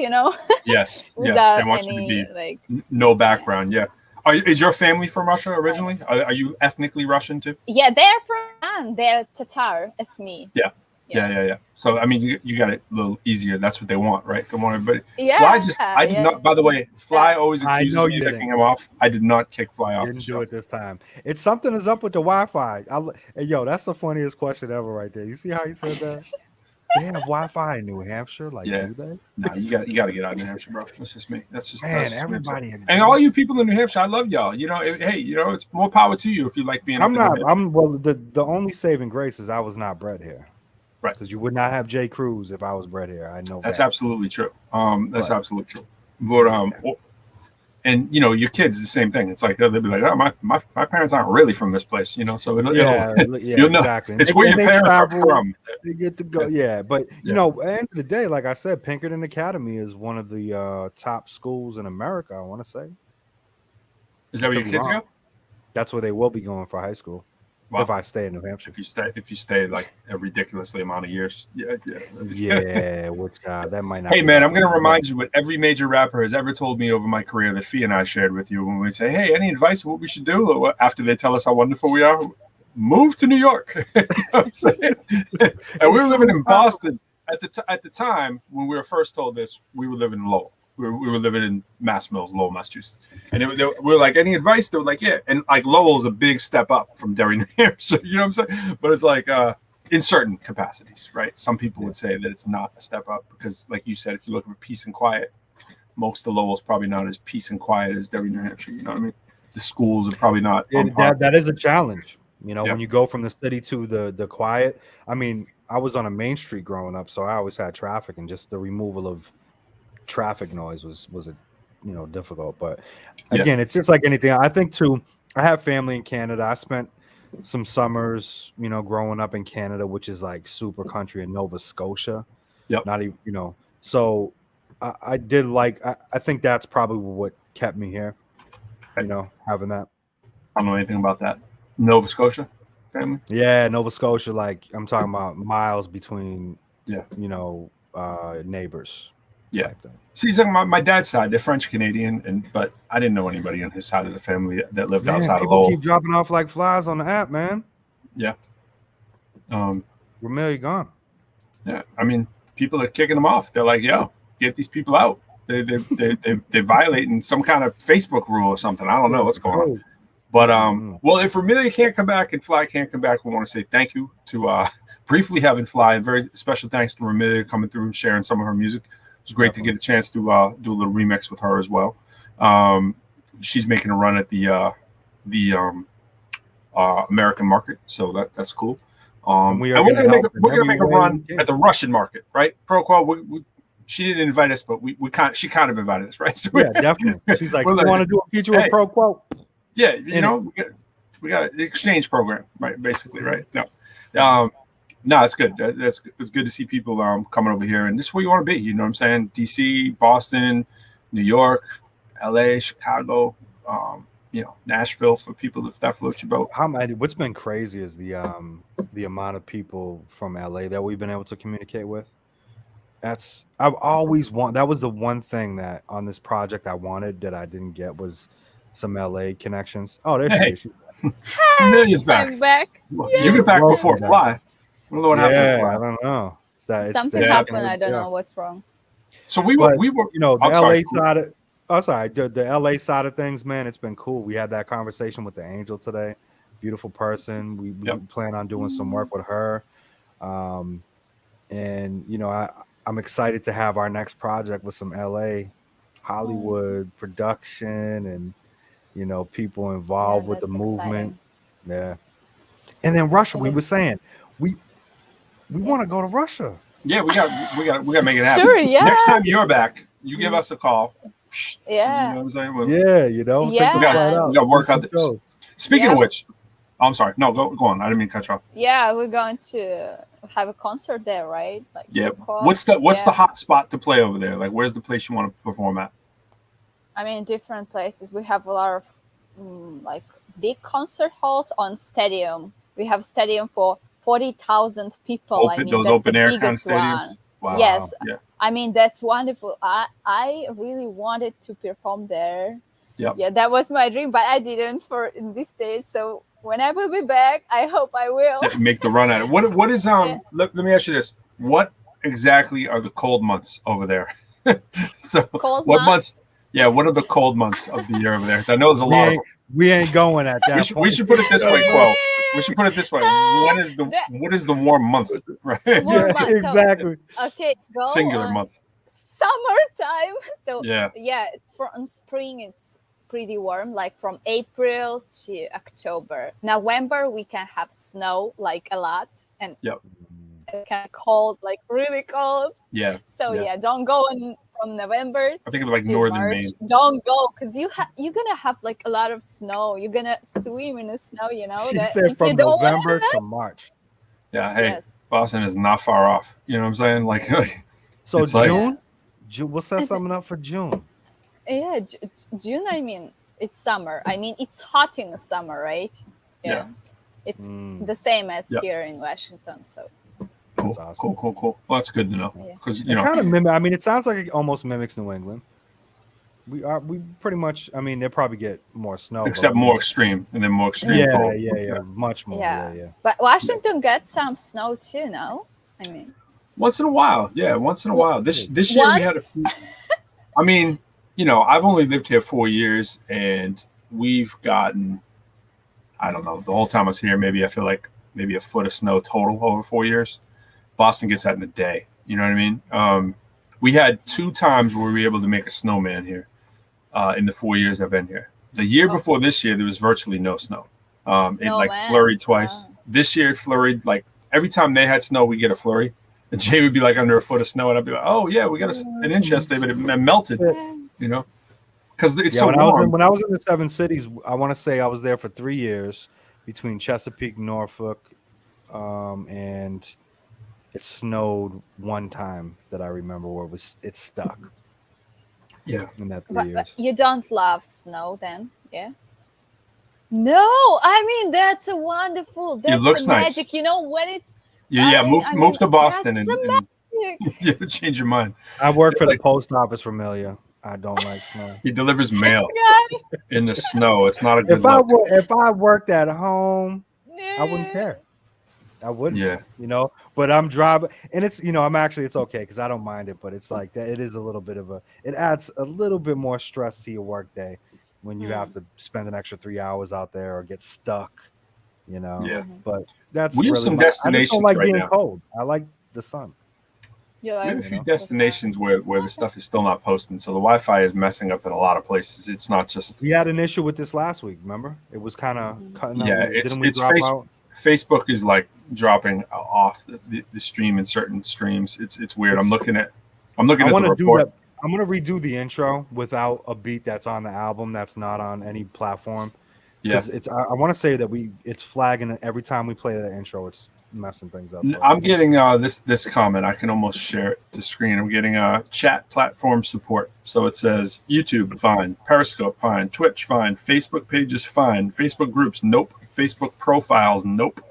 Yes, without they want any, you to be no background. Yeah. Is your family from Russia originally? Are you ethnically Russian too? Yeah, they're from they're Tatar as me. Yeah. So I mean, you got it a little easier. That's what they want, right? They want everybody. Yeah, I did not. By the way, Fly always accuses know me you of kicking didn't. him off. I did not kick Fly off. Didn't do it this time. It's something is up with the Wi-Fi. Hey, yo, that's the funniest question ever, right there. You see how he said that? They have Wi-Fi in New Hampshire, do they? No, you got to get out of New Hampshire, bro. That's just me. That's just everybody. And all you people in New Hampshire, I love y'all. It's more power to you if you like being. I'm not. The only saving grace is I was not bred here. Right. Because you would not have Jay Cruz if I was bred here. I know that's that. absolutely true. That's absolutely true. But and your kids the same thing. It's like they'll be like, oh, my parents aren't really from this place, so you'll know exactly. It's where your parents are from. They get to go, but at the end of the day, like I said, Pinkerton Academy is one of the top schools in America. I want to say. Is that where your kids go? That's where they will be going for high school. Wow. If I stay in New Hampshire. If you stay like a ridiculously amount of years. Which that might not. Hey man, I'm gonna remind you what every major rapper has ever told me over my career that Fee and I shared with you when we say, hey, any advice on what we should do after they tell us how wonderful we are? Move to New York. You know what I'm saying? And we were living in Boston at the time when we were first told this. We were living in Lowell. We were living in Mass Mills, Lowell, Massachusetts. And we were like, any advice? They were like, yeah. And like Lowell's a big step up from Derry, New Hampshire. You know what I'm saying? But it's like in certain capacities, right? Some people would say that it's not a step up because, like you said, if you look for peace and quiet, most of Lowell's probably not as peace and quiet as Derry, New Hampshire. You know what I mean? The schools are probably not. That is a challenge. You know, Yep. when you go from the city to the quiet. I mean, I was on a main street growing up, so I always had traffic, and just the removal of traffic noise was a, you know, difficult. But again, it's just like anything. I think too. I have family in Canada. I spent some summers, you know, growing up in Canada, which is like super country in Nova Scotia. Yep. Not even, you know. So I did like. I think that's probably what kept me here. You know, having that. I don't know anything about that. Nova Scotia family? Yeah, Nova Scotia, like I'm talking about miles between, you know, neighbors. Yeah. See, so my dad's side, they're French Canadian, but I didn't know anybody on his side of the family that lived outside of Lowell. Keep dropping off like flies on the app, man. Yeah. Ramilya gone. Yeah, I mean, people are kicking them off. They're like, "Yo, get these people out. They're violating some kind of Facebook rule or something. I don't know what's going on." But well, if Ramilya can't come back and Fly can't come back, we want to say thank you to briefly having Fly. A very special thanks to Ramilya coming through and sharing some of her music. It was great to get a chance to do a little remix with her as well. She's making a run at the American market, so that's cool. And we're gonna make a run at the Russian market, right? ProQuo. She didn't invite us, but she kind of invited us, right? So yeah, definitely. She's like, "You want to do a feature with ProQuo?" Yeah, you know, we got an exchange program, right? Basically, right? No, it's good. It's good to see people coming over here, and this is where you want to be. You know what I'm saying? DC, Boston, New York, LA, Chicago, you know, Nashville for people if that floats your boat. What's been crazy is the amount of people from LA that we've been able to communicate with. I've always that was the one thing that on this project I wanted that I didn't get was some LA connections. Oh, there she is. Ramilya's back. I'm back. You get back before Fly. I don't know what happened with Fly. I don't know. Something happened. I don't know what's wrong. So we were, you know, the LA side of. Oh, sorry. The LA side of things, man, it's been cool. We had that conversation with the Angel today. Beautiful person. We plan on doing some work with her. And, you know, I'm excited to have our next project with some LA Hollywood production and, you know, people involved with the movement. Exciting. Yeah. And then Russia, we were saying we want to go to Russia. Yeah, we got to make it happen. Sure, yes. Next time you're back, you give us a call. Yeah. You know what I'm saying? You know. We got to work out this. Speaking of which, I'm sorry. No, go on. I didn't mean to cut you off. Yeah, we're going to have a concert there, right? Like What's the hot spot to play over there? Like, where's the place you want to perform at? I mean, different places. We have a lot of like big concert halls on stadium. We have stadium for 40,000 people. Those open air kind of stadiums. Wow. Yes. Yeah. I mean, that's wonderful. I really wanted to perform there. Yep. Yeah, that was my dream, but I didn't in this stage. So when I will be back, I hope I will. Make the run at it. What is let me ask you this. What exactly are the cold months over there? So cold what months? Yeah, what are the cold months of the year over there? Because I know there's a lot of. We ain't going at that. We should put it this way, Quo. We should put it this way. What is the warm month? Right. Warm month. Exactly. So, okay. Singular month. Summertime. So yeah, it's from spring. It's pretty warm, like from April to October. November we can have snow like a lot, and it can be cold, like really cold. Yeah. So don't go from November. I think of like northern March. Maine. Don't go because you're gonna have like a lot of snow. You're gonna swim in the snow. You know. She said from November to March. Yeah. Hey, Boston is not far off. You know what I'm saying? Like. So June. We'll set something up for June. Yeah, June. I mean, it's summer. I mean, it's hot in the summer, right? Yeah. It's the same as here in Washington. So. Cool. Awesome. Cool. Well, that's good to know because you know. Kind of mimic. I mean, it sounds like it almost mimics New England. We pretty much. I mean, they probably get more snow, except more extreme, and then more extreme. Yeah, much more. Yeah. But Washington gets some snow too, no? I mean, once in a while. Yeah, once in a while. This year we had a few. I mean, you know, I've only lived here 4 years, and we've gotten, I don't know, the whole time I was here, maybe I feel like maybe a foot of snow total over 4 years. Boston gets that in a day. You know what I mean? We had 2 times where we were able to make a snowman here in the 4 years I've been here. The year before this year, there was virtually no snow. It like flurried twice. Wow. This year, it flurried like every time they had snow, we get a flurry. And Jay would be like under a foot of snow, and I'd be like, "Oh yeah, we got an inch yesterday, but it melted." You know, because it's so warm. When I was in the 7 cities, I want to say I was there for 3 years between Chesapeake, Norfolk, and it snowed one time that I remember where it stuck. Yeah, in that 3 But years. you don't love snow then, yeah? No, I mean that's a wonderful. That's looks a nice. magic. You know when it's move to Boston and magic. you change your mind. I work for the post office, Ramilya. I don't like snow. He delivers mail in the snow. It's not a good If I worked at home, I wouldn't care. I wouldn't. Yeah. You know, but I'm driving, and it's it's okay because I don't mind it, but it's like that. It is a little bit it adds a little bit more stress to your work day when you have to spend an extra 3 hours out there or get stuck. You know. Yeah. But that's we have really some I destinations just don't like right being now. cold. I like the sun. You We like, have a few destinations where the stuff is still not posting, so the Wi-Fi is messing up in a lot of places. It's not just. We had an issue with this last week. Remember, it was kind of cutting. Yeah, out. it's Didn't we drop out? Facebook is like dropping off the stream in certain streams. It's weird. I'm looking at I the want to do report. that. I'm gonna redo the intro without a beat that's on the album that's not on any platform. Yeah, I want to say that it's flagging it every time we play the intro. It's messing things up. I'm getting this comment. I can almost share it to screen. I'm getting chat platform support. So it says YouTube fine, Periscope fine, Twitch fine, Facebook pages fine, Facebook groups nope, Facebook profiles nope,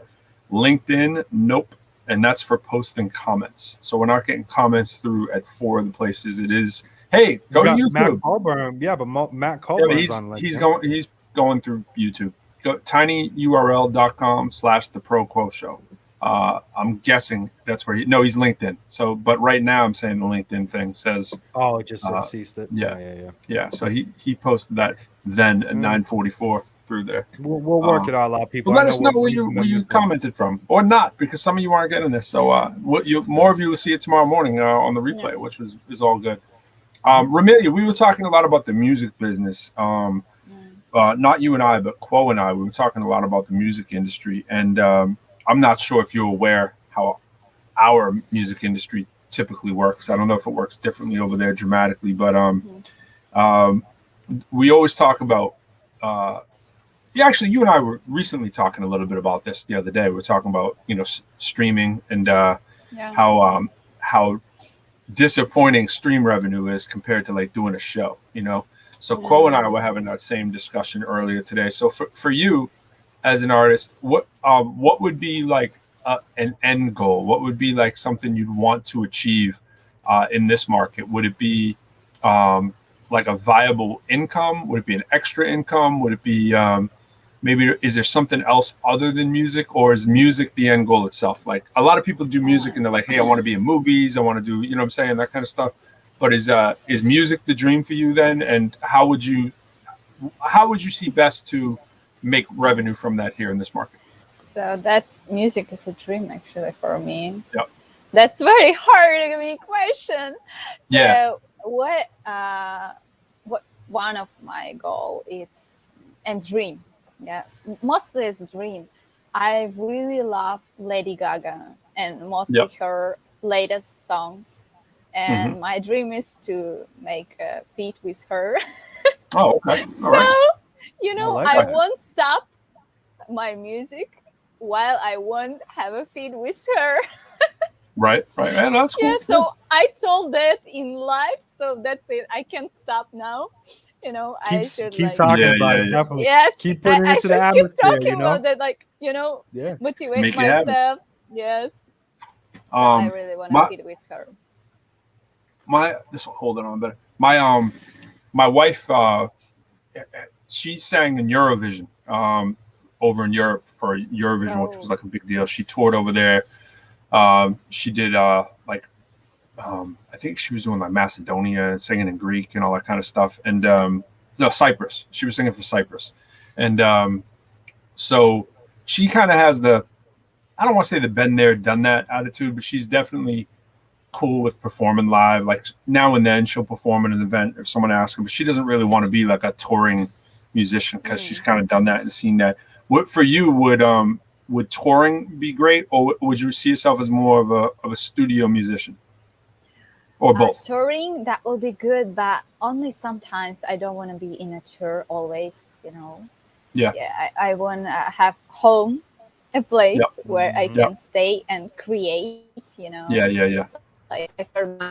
LinkedIn nope, and that's for posting comments. So we're not getting comments through at 4 of the places. It is hey, go to YouTube. Matt Colburn, but Matt Colburn's on LinkedIn. He's going through YouTube. Go tinyurl.com/the ProQuo Show. I'm guessing that's where he's LinkedIn. So, but right now I'm saying the LinkedIn thing says. Oh, it just ceased it. Yeah. So he posted that then at 9:44 through there. We'll work it all out, people. Let us know where you commented from or not, because some of you aren't getting this. So, more of you will see it tomorrow morning on the replay, which is all good. Ramilya, we were talking a lot about the music business. Not you and I, but Quo and I. We were talking a lot about the music industry, and I'm not sure if you're aware how our music industry typically works. I don't know if it works differently over there dramatically, but we always talk about. Actually, you and I were recently talking a little bit about this the other day. We were talking about streaming and how disappointing stream revenue is compared to like doing a show. So Quo and I were having that same discussion earlier today. So for you, as an artist, what would be like an end goal? What would be like something you'd want to achieve in this market? Would it be like a viable income? Would it be an extra income? Would it be maybe is there something else other than music, or is music the end goal itself? Like a lot of people do music and they're like, hey, I want to be in movies. I want to do, what I'm saying, that kind of stuff. But is music the dream for you then? And how would you see best to make revenue from that here in this market? So music is a dream actually for me. Yep. That's very hard to me question. So yeah. What one of my goal is and dream. Yeah, mostly it's a dream. I really love Lady Gaga and mostly her latest songs. And my dream is to make a feat with her. Oh, okay. All right. So, I won't stop my music while I won't have a feat with her. Right. And that's cool. Yeah, so I told that in life, so that's it. I can't stop now. I should keep talking about it. Definitely. Yes, keep putting it into the atmosphere. Keep talking about that, motivate Make myself. Yes. So I really want to feed with her. Hold on, but my wife, she sang in Eurovision over in Europe for Eurovision, which was like a big deal. She toured over there. She did I think she was doing like Macedonia and singing in Greek and all that kind of stuff. And Cyprus. She was singing for Cyprus. And so she kind of has I don't want to say the been there, done that attitude, but she's definitely cool with performing live. Like now and then she'll perform at an event if someone asks her, but she doesn't really want to be like a touring musician because she's kind of done that and seen that. What for you would touring be great, or would you see yourself as more of a studio musician, or both? Touring, that will be good, but only sometimes. I don't want to be in a tour always, Yeah, I want to have home, a place where I can stay and create, Yeah. like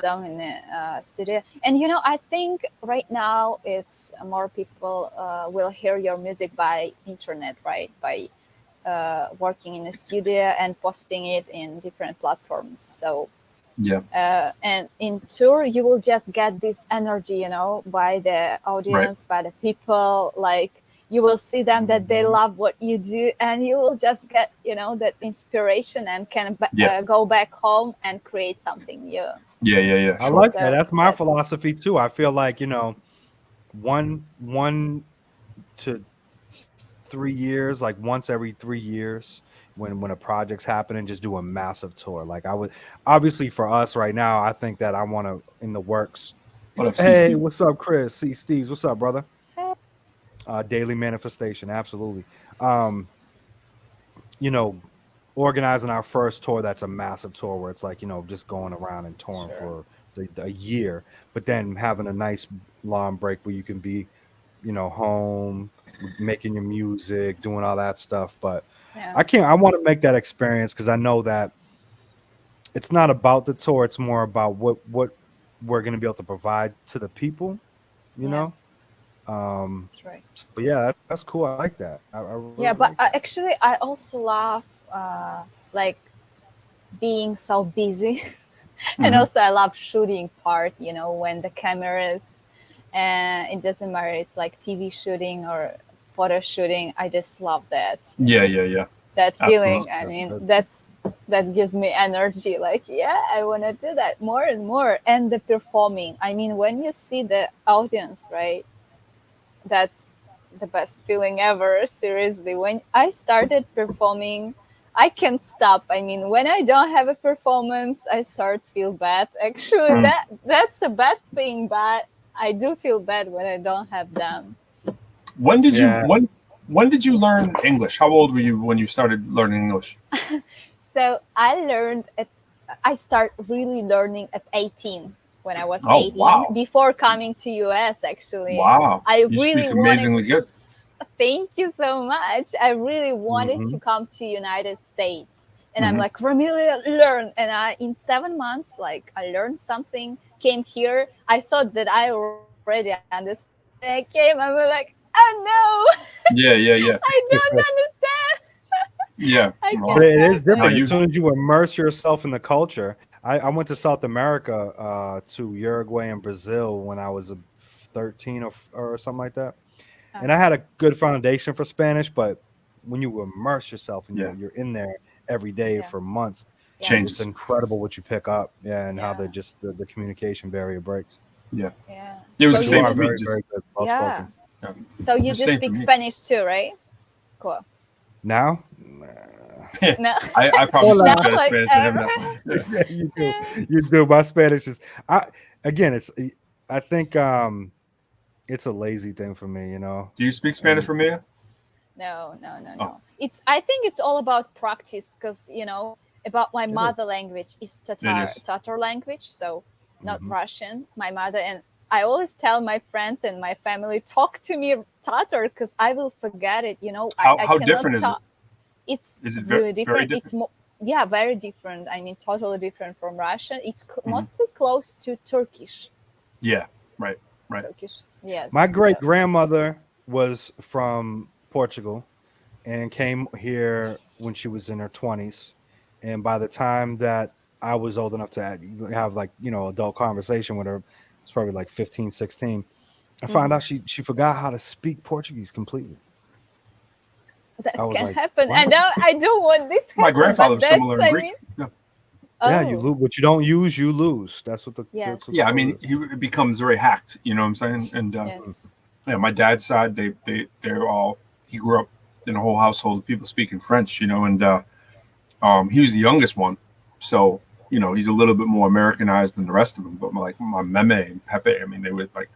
down in the studio. And I think right now it's more people will hear your music by internet, right? By working in a studio and posting it in different platforms. So and in tour you will just get this energy, by the audience, by the people. Like you will see them that they love what you do, and you will just get that inspiration and can go back home and create something new. Yeah. I like that. That's my philosophy too. I feel like 1 to 3 years, like once every 3 years, when a project's happening, just do a massive tour. Like I would, obviously for us right now, I think that I want to in the works. What up, Hey, C-Steve? what's up, Chris? C. Steve's, what's up, brother? Daily manifestation, absolutely. Organizing our first tour, that's a massive tour where it's like just going around and touring for a year, but then having a nice long break where you can be home, making your music, doing all that stuff. But I want to make that experience because I know that it's not about the tour, it's more about what we're going to be able to provide to the people, know. That's right. But yeah, that's cool. I like that. I really but like that. actually I also love like being so busy. And also I love shooting part, when the cameras, and it doesn't matter, it's like TV shooting or photo shooting. I just love that. Yeah. That feeling. Absolutely. I mean, that gives me energy. Like, I want to do that more and more. And the performing. I mean, when you see the audience, right? That's the best feeling ever. Seriously, when I started performing, I can't stop. I mean, when I don't have a performance, I start feel bad. Actually, that's a bad thing, but I do feel bad when I don't have them. When did you learn English? How old were you when you started learning English? So I start really learning at 18. When I was 18, before coming to US, actually. Wow. I you really speak amazingly good. Thank you so much. I really wanted to come to United States. And I'm like, Ramilya, learn. And in 7 months, like I learned something, came here. I thought that I already understood. I came, I was like, oh no. Yeah. I don't understand. Yeah. But it is different. As soon as you immerse yourself in the culture. I went to South America to Uruguay and Brazil when I was 13 or something like that. And I had a good foundation for Spanish, but when you immerse yourself and you're in there every day for months, it's incredible what you pick up. And how the communication barrier breaks. Yeah. It was the same for me. Very good. Yeah. So you just speak Spanish too, right? Cool. Now? No. I probably speak better Spanish than him now. Yeah, you do. My Spanish is I think it's a lazy thing for me, Do you speak Spanish, Ramilya? No. I think it's all about practice because about my mother language is Tatar language, so not Russian. My mother, and I always tell my friends and my family, talk to me Tatar because I will forget it. How different is it? It's is it really different. Very different? It's very different. I mean, totally different from Russian. It's mostly close to Turkish. Yeah, right. Turkish, yes. My great grandmother was from Portugal and came here when she was in her 20s. And by the time that I was old enough to have adult conversation with her, it's probably like 15, 16. I found out she forgot how to speak Portuguese completely. That can happen. What? I don't want this. My grandfather was similar in Greek. Yeah, you lose what you don't use, you lose. That's what the I mean, it becomes very hacked. You know what I'm saying? And my dad's side, they're all. He grew up in a whole household of people speaking French. And he was the youngest one, so you know, he's a little bit more Americanized than the rest of them. But like my Meme and Pepe, I mean, they were like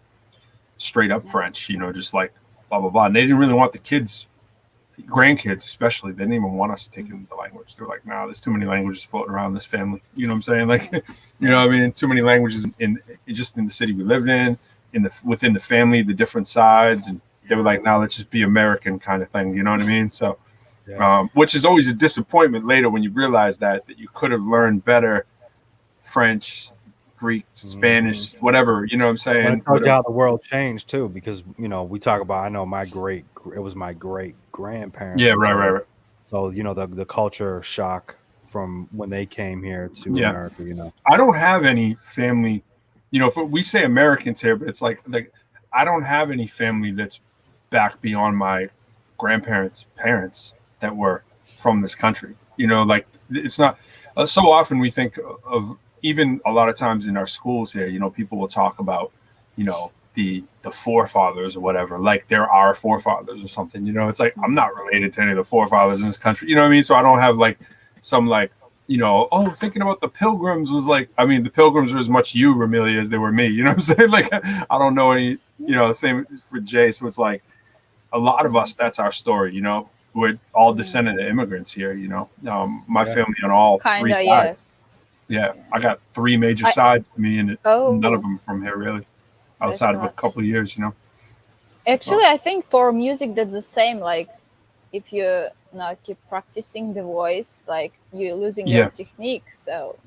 straight up French, you know, just like blah blah blah. And they didn't really want the kids, grandkids especially, they didn't even want us taking the language. They're like, nah, there's too many languages floating around this family. You know what I'm saying? Like, you know what I mean? Too many languages in just in the city we lived in the within the family, the different sides. And they were like, nah, let's just be American kind of thing. You know what I mean? So, which is always a disappointment later when you realize that you could have learned better French, Greek, Spanish, whatever, you know what I'm saying? Well, it tells you how the world changed too, because you know we talk about. I know it was my great grandparents. Yeah, right. So you know the culture shock from when they came here to America. You know, I don't have any family. You know, if we say Americans here, but it's like I don't have any family that's back beyond my grandparents' parents that were from this country. You know, like it's not so often we think of. Even a lot of times in our schools here, you know, people will talk about, you know, the forefathers or whatever, like they're our forefathers or something. You know, it's like I'm not related to any of the forefathers in this country. You know what I mean? So I don't have like some like, you know, thinking about the Pilgrims was like, I mean, the Pilgrims were as much you, Ramilya, as they were me. You know what I'm saying? Like I don't know any, you know, same for Jay. So it's like a lot of us, that's our story. You know, we're all descendant of immigrants here. You know, my family on all three sides. Yeah, I got 3 major sides to me, and none of them from here really, outside of a couple of years, you know. Actually, I think for music that's the same. Like, if you not keep practicing the voice, like you're losing your technique. So.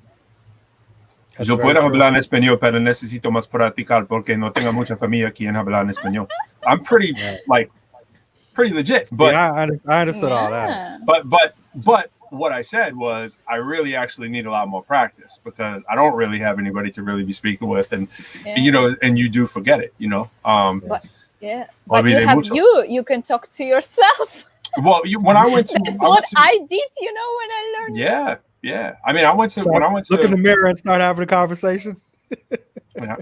Yo puedo hablar en español, pero necesito más practicar porque no tengo mucha familia aquí en hablar en español. I'm pretty pretty legit, but yeah, I understood all that. But what I said was I really actually need a lot more practice because I don't really have anybody to really be speaking with, and you know, and you do forget it, you know. But you can talk to yourself. Well, when I went to I did, you know, when I learned. Yeah. I mean, I went to look in the mirror and start having a conversation. Yeah,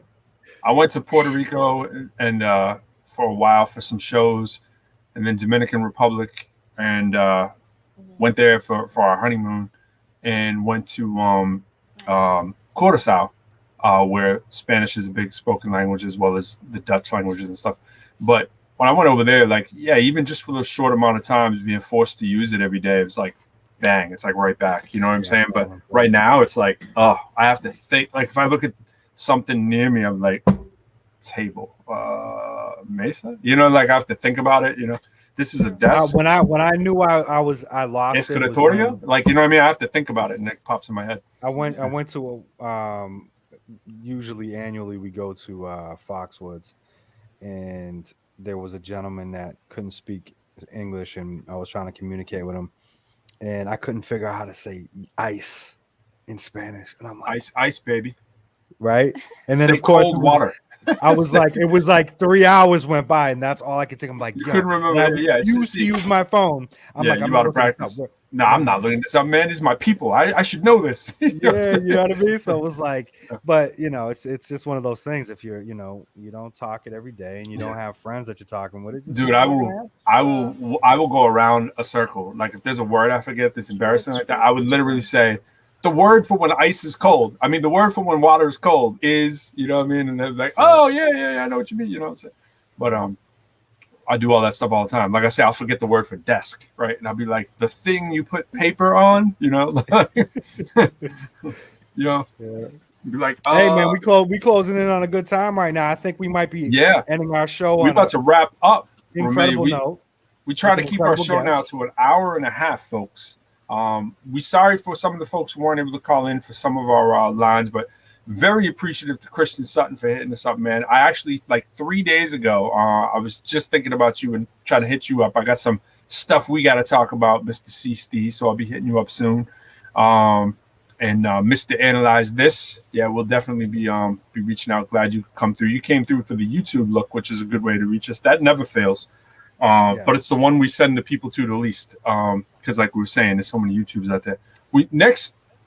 I went to Puerto Rico and for a while for some shows, and then Dominican Republic, and went there for our honeymoon, and went to Curacao, where Spanish is a big spoken language as well as the Dutch languages and stuff. But when I went over there, like, even just for those short amount of times, being forced to use it every day, it's like, bang, it's like right back. You know what I'm saying? But right now, it's like, I have to think. Like, if I look at something near me, I'm like, table, mesa. You know, like I have to think about it. You know. This is a desk. When I knew I lost Escritorio? Like, you know what I mean? I have to think about it and it pops in my head. I went to usually annually we go to Foxwoods, and there was a gentleman that couldn't speak English, and I was trying to communicate with him, and I couldn't figure out how to say ice in Spanish. And I'm like, ice, baby. Right? And then of course cold water. I was like, it was like 3 hours went by, and that's all I could think. I'm like, you couldn't remember. I used to use my phone. I'm like, I'm out of practice. No, I'm not looking this up, man. This is my people. I should know this. You know what I mean? So it was like, but you know, it's just one of those things. If you're, you know, you don't talk it every day, and you don't have friends that you're talking with, dude, I will go around a circle. Like if there's a word I forget that's embarrassing like that, I would literally say, the word for when ice is cold. I mean, the word for when water is cold is, you know what I mean? And they're like, oh, yeah, I know what you mean. You know what I'm saying? But I do all that stuff all the time. Like I say, I'll forget the word for desk, right? And I'll be like, the thing you put paper on, you know? You know? Yeah. Be like, hey, man, we closing in on a good time right now. I think we might be ending our show. We're about to wrap up. Incredible note. We try to keep our show now to an hour and a half, folks. We sorry for some of the folks who weren't able to call in for some of our lines, but very appreciative to Christian Sutton for hitting us up, man. I actually, like 3 days ago, I was just thinking about you and trying to hit you up. I got some stuff we got to talk about, Mr. C. Steve, so I'll be hitting you up soon. And Mr. Analyze This, we'll definitely be reaching out. Glad you come through. You came through for the YouTube look, which is a good way to reach us. That never fails. But it's the one we send the people to the least. Because like we were saying, there's so many YouTubes out there.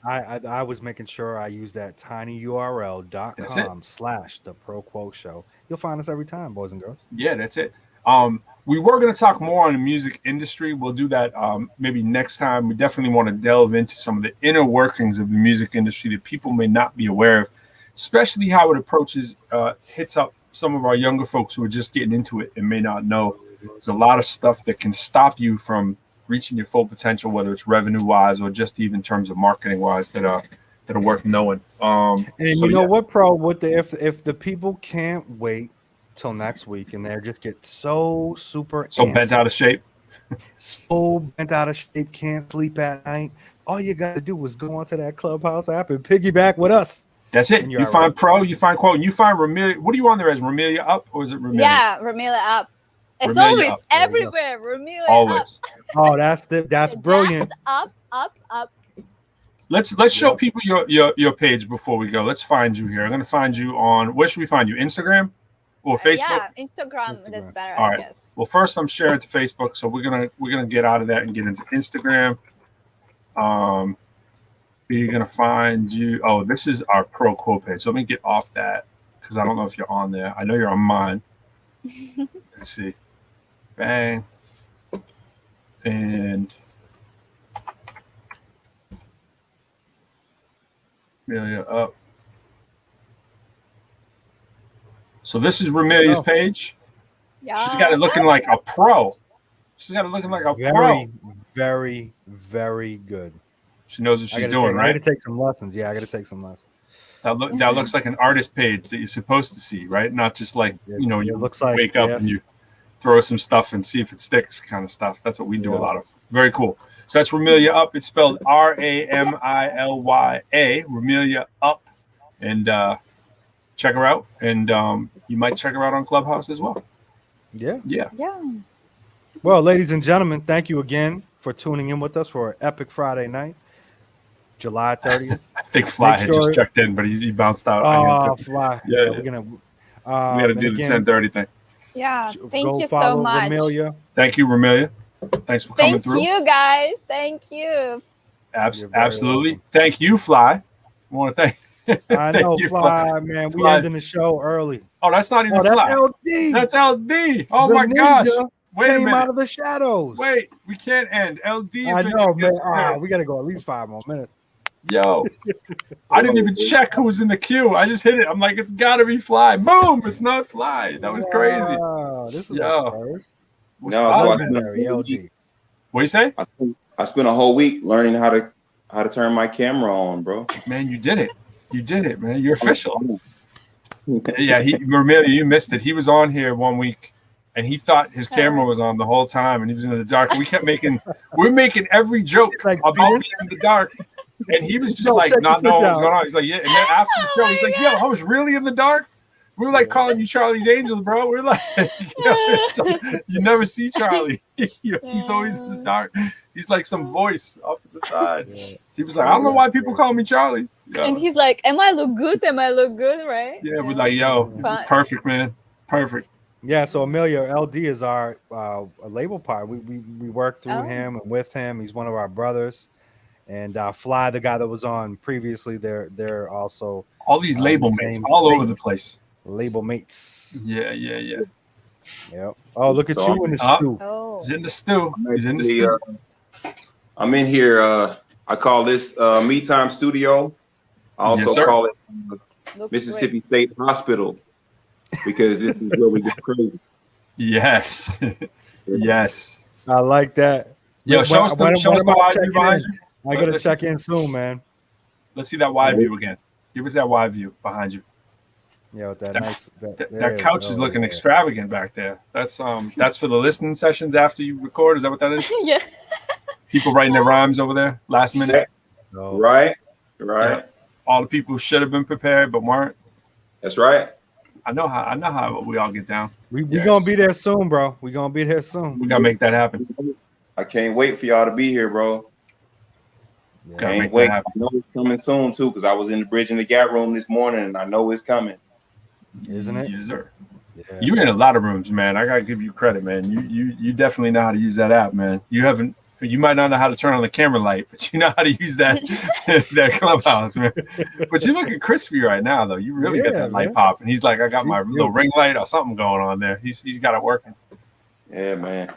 I was making sure I use that tinyurl.com/the ProQuo Show. You'll find us every time, boys and girls. Yeah, that's it. We were going to talk more on the music industry. We'll do that maybe next time. We definitely want to delve into some of the inner workings of the music industry that people may not be aware of, especially how it approaches, hits up some of our younger folks who are just getting into it and may not know. There's a lot of stuff that can stop you from reaching your full potential, whether it's revenue-wise or just even in terms of marketing-wise, that are worth knowing. And so, you know what, Pro? What if the people can't wait till next week and they just get so bent out of shape, can't sleep at night, all you got to do is go onto that Clubhouse app and piggyback with us. That's it. You find Pro, you find Quote, and you find Ramilya. What are you on there as? Ramilya Up, or is it Ramilya? Yeah, Ramilya Up. It's Ramilya always Up. everywhere. Ramilya Always. Up. Oh, that's brilliant. Just up. Let's show people your page before we go. Let's find you here. I'm going to find you on, where should we find you? Instagram or Facebook? Yeah, Instagram. That's better, All I right. guess. Well, first I'm sharing to Facebook, so we're gonna get out of that and get into Instagram. We're gonna find you. Oh, this is our ProQuo page. So let me get off that because I don't know if you're on there. I know you're on mine. Let's see. Bang. And Ramilya Up. So this is Ramilya's page. Yeah. She's got it looking like a pro. She's got it looking like a pro. Very, very good. She knows what she's doing, right? I got to take some lessons. Yeah, I got to take some lessons. That looks like an artist page that you're supposed to see, right? Not just like, you know, you looks like, wake up and you throw some stuff and see if it sticks kind of stuff. That's what we do a lot of. Very cool. So that's Ramilya Up. It's spelled Ramilya, Ramilya Up. And check her out. And you might check her out on Clubhouse as well. Yeah. Well, ladies and gentlemen, thank you again for tuning in with us for an epic Friday night, July 30th. I think Fly had just checked in, but he bounced out. Oh, Fly. Yeah. We're gonna. We got to do the 10:30 thing. Yeah. Thank you so much. Ramilya. Thank you, Ramilya. Thanks for coming through. Thank you, guys. Thank you. Absolutely. Welcome. Thank you, Fly. I want to thank. I know, Fly, man. We ending the show early. Oh, that's not even Fly. That's LD. That's LD. Oh my gosh. Wait a minute. Out of the shadows. Wait, we can't end. LD is I know, man. We got to go at least 5 more minutes. Yo, I didn't even check who was in the queue. I just hit it. I'm like, it's got to be Fly. Boom. It's not Fly. That was crazy. This is a first. LD. What you say? I spent a whole week learning how to turn my camera on, bro. Man, you did it. You did it, man. You're official. Yeah, Ramilya, you missed it. He was on here one week, and he thought his camera was on the whole time, and he was in the dark. We're making every joke about being in the dark, and he was just like not knowing what's going on. He's like, yeah. And then after the show, he's like, yo, I was really in the dark. We were like calling you Charlie's Angels, bro. We're like, you never see Charlie. He's always in the dark. He's like some voice off to the side. He was like, I don't know why people call me Charlie. Yo. And he's like, am I look good? Right? Yeah, we're like, yo, perfect, man. Perfect. Yeah, so Ramilya, LD is our label partner. We work through him and with him. He's one of our brothers. And Fly, the guy that was on previously, they're also all these label mates all over the place. Label mates. Yeah. Yep. Oh, look at you in the stew. Oh. He's in the stew. He's in the stew. I'm in here. I call this Me Time Studio. I also call it Mississippi State Hospital because this is where we get crazy. Yes. Yes. I like that. Yo, show us the wide view behind you. I gotta check in soon, man. Let's see that wide view again. Give us that wide view behind you. Yeah, with that nice. That couch is looking extravagant back there. That's for the listening sessions after you record. Is that what that is? Yeah. People writing their rhymes over there last minute. Oh. Right. Yeah. All the people who should have been prepared but weren't. That's right. I know how we all get down. We gonna be there soon, bro. We gonna be there soon. We gotta make that happen. I can't wait for y'all to be here, bro. Yeah. Can't wait. I know it's coming soon too, because I was in the Bridging the Gap room this morning, and I know it's coming. Isn't it? Yes, sir. Yeah. You're in a lot of rooms, man. I gotta give you credit, man. You definitely know how to use that app, man. You might not know how to turn on the camera light, but you know how to use that that Clubhouse, man. But you're looking crispy right now, though. You really got that light pop. And he's like, I got my little ring light or something going on there. He's got it working. Yeah, man.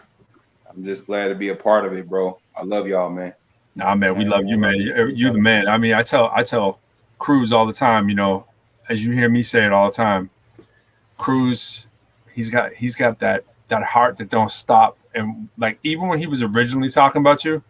I'm just glad to be a part of it, bro. I love y'all, man. Nah, man, we love you, man. You're the man. I mean, I tell Cruz all the time, you know, as you hear me say it all the time, Cruz, he's got that heart that don't stop. And like even when he was originally talking about you,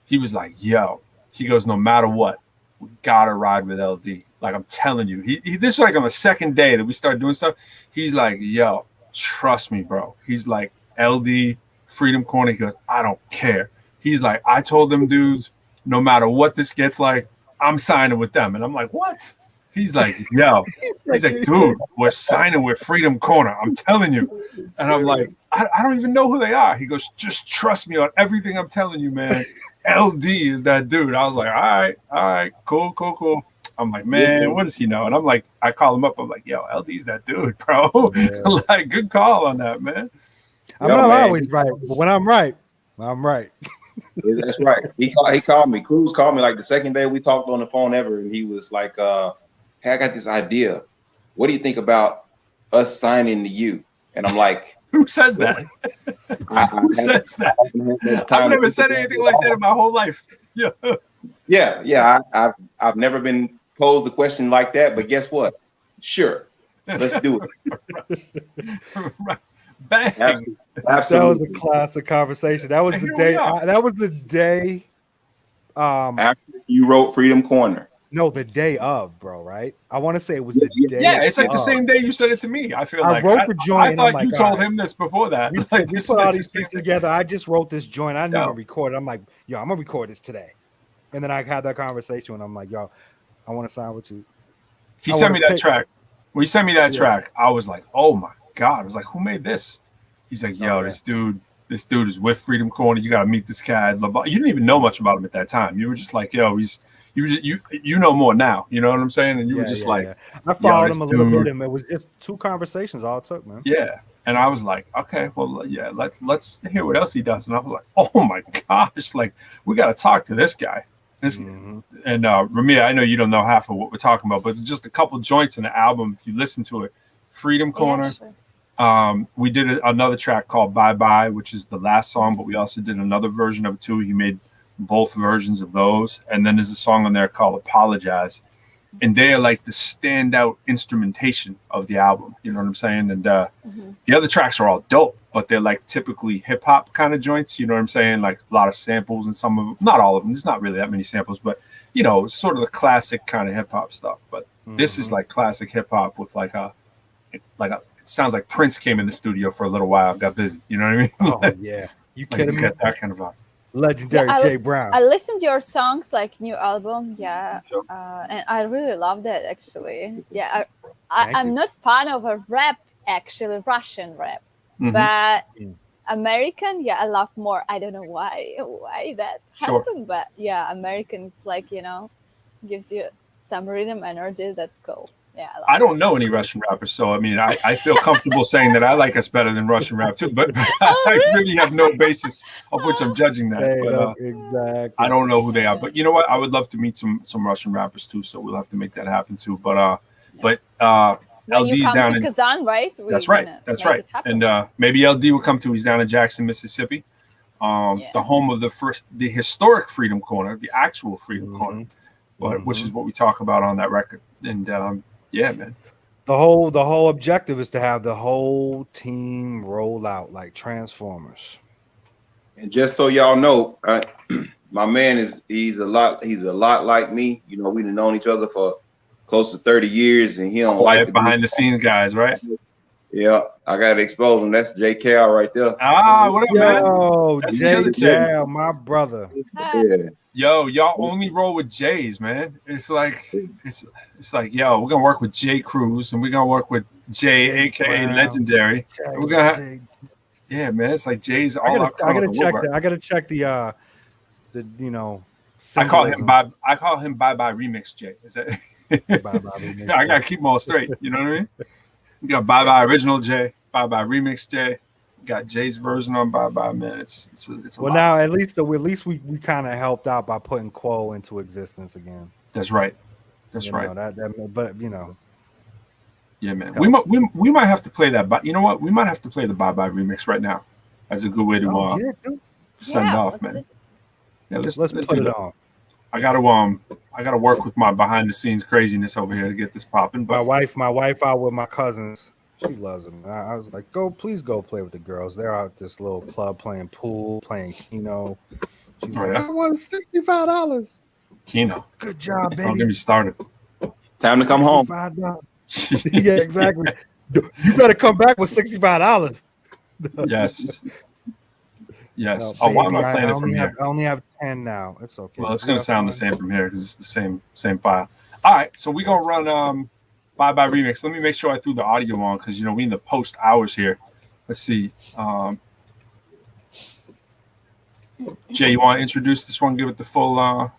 he was like, yo, he goes, no matter what, we gotta ride with LD. Like I'm telling you, he this was like on the second day that we started doing stuff. He's like, yo, trust me, bro. He's like, LD, Freedom Corner. He goes, I don't care. He's like, I told them dudes, no matter what this gets like, I'm signing with them. And I'm like, what? He's like, yo, he's like, dude, we're signing with Freedom Corner. I'm telling you. And I'm like, I don't even know who they are. He goes, just trust me on everything I'm telling you, man. LD is that dude. I was like, all right, cool. I'm like, man, what does he know? And I'm like, I call him up. I'm like, yo, LD's that dude, bro. Yeah. Like, good call on that, man. I'm not always right, but when I'm right, I'm right. Yeah, that's right. He called me. Cruz called me like the second day we talked on the phone ever, and he was like, hey, I got this idea. What do you think about us signing to you? And I'm like, who says that? Who says that? I've never said anything like that in my whole life. Yeah. I've never been posed a question like that, but guess what? Sure, let's do it. Right. Bang. Absolutely. That was a classic conversation. That was the day. That was the day. After you wrote Freedom Corner. No, the day of, bro. Right? I want to say it was the day. Yeah, it's like the same day you said it to me. I feel like I wrote the joint. I thought you told him this before that. We put all these things together. I just wrote this joint. I never recorded. I'm like, yo, I'm gonna record this today. And then I had that conversation and I'm like, yo, I want to sign with you. He sent me that track. When he sent me that track, I was like, oh my God. I was like, who made this? He's like, yo, this dude is with Freedom Corner. You got to meet this guy. You didn't even know much about him at that time. You were just like, yo, you know more now. You know what I'm saying? And you were just like, I followed him a little bit, and it was just 2 conversations all it took, man. Yeah. And I was like, okay, well, yeah, let's hear what else he does. And I was like, oh my gosh, like we got to talk to this guy. And Ramilya, I know you don't know half of what we're talking about, but it's just a couple joints in the album. If you listen to it, Freedom Corner. Yeah, sure. We did another track called Bye Bye, which is the last song, but we also did another version of it too. He made both versions of those. And then there's a song on there called Apologize. And they are like the standout instrumentation of the album. You know what I'm saying? And the other tracks are all dope, but they're like typically hip hop kind of joints. You know what I'm saying? Like a lot of samples and some of them, not all of them. There's not really that many samples, but you know, sort of the classic kind of hip hop stuff. But this is like classic hip hop with like a, it sounds like Prince came in the studio for a little while, got busy. You know what I mean? Oh yeah, you kidding me? Got that kind of vibe. Legendary Jay Brown. I listened to your songs, like new album, and I really loved it actually. Yeah, I'm not fan of a rap, actually Russian rap, but American, I love more. I don't know why that happened, but yeah, American, it's like, you know, gives you some rhythm energy. That's cool. Yeah, I don't know any Russian rappers, so I mean, I feel comfortable saying that I like us better than Russian rap too, but I really have no basis of which I'm judging that. Exactly. I don't know who they are, but you know what? I would love to meet some Russian rappers too, so we'll have to make that happen too. But when LD's you come down to Kazan, right? That's right. And maybe LD will come too. He's down in Jackson, Mississippi, the home of the historic Freedom Corner, the actual Freedom Corner, but which is what we talk about on that record. And yeah, man. The whole objective is to have the whole team roll out like Transformers. And just so y'all know, my man he's a lot like me. You know, we've known each other for close to 30 years, and he don't like behind the scenes guys, right? Yeah, I gotta expose him. That's J Cal right there. What up, man? Yo, J Cal, my brother. Yeah. Yo, y'all only roll with J's, man. It's like yo, we're gonna work with J Cruz, and we're gonna work with J aka Brown, Legendary. We're gonna yeah, man. It's like J's all I gotta check the you know. I call him Bye Bye Remix J. Is that Bye Bye Remix? I gotta keep them all straight. You know what I mean? You got Bye Bye Original J, Bye Bye Remix J. Got Jay's version on Bye Bye, man. It's well lot. Now at least we kind of helped out by putting Quo into existence again. That's right. That's right. But you know, yeah, man. We might have to play that. But you know what? We might have to play the Bye Bye remix right now. That's a good way to Yeah, dude. send Yeah, off, let's man. do- Yeah, let's Let's do put it that. on. I gotta work with my behind the scenes craziness over here to get this popping. My But wife out with my cousins. She loves them. I was like, please go play with the girls. They're out at this little club playing pool, playing Keno. She's like, I won $65. Keno, Good job, don't get baby. me started. Time to come home. $65. Yeah, exactly. You better come back with $65. Yes. No, Oh, why am baby, I playing it from here? I only have 10 now. It's okay. Well, it's gonna sound the same from here because it's the same file. All right, so we're gonna run Bye Bye Remix. Let me make sure I threw the audio on because we in the post hours here. Let's see. Jay, you want to introduce this one? Give it the full or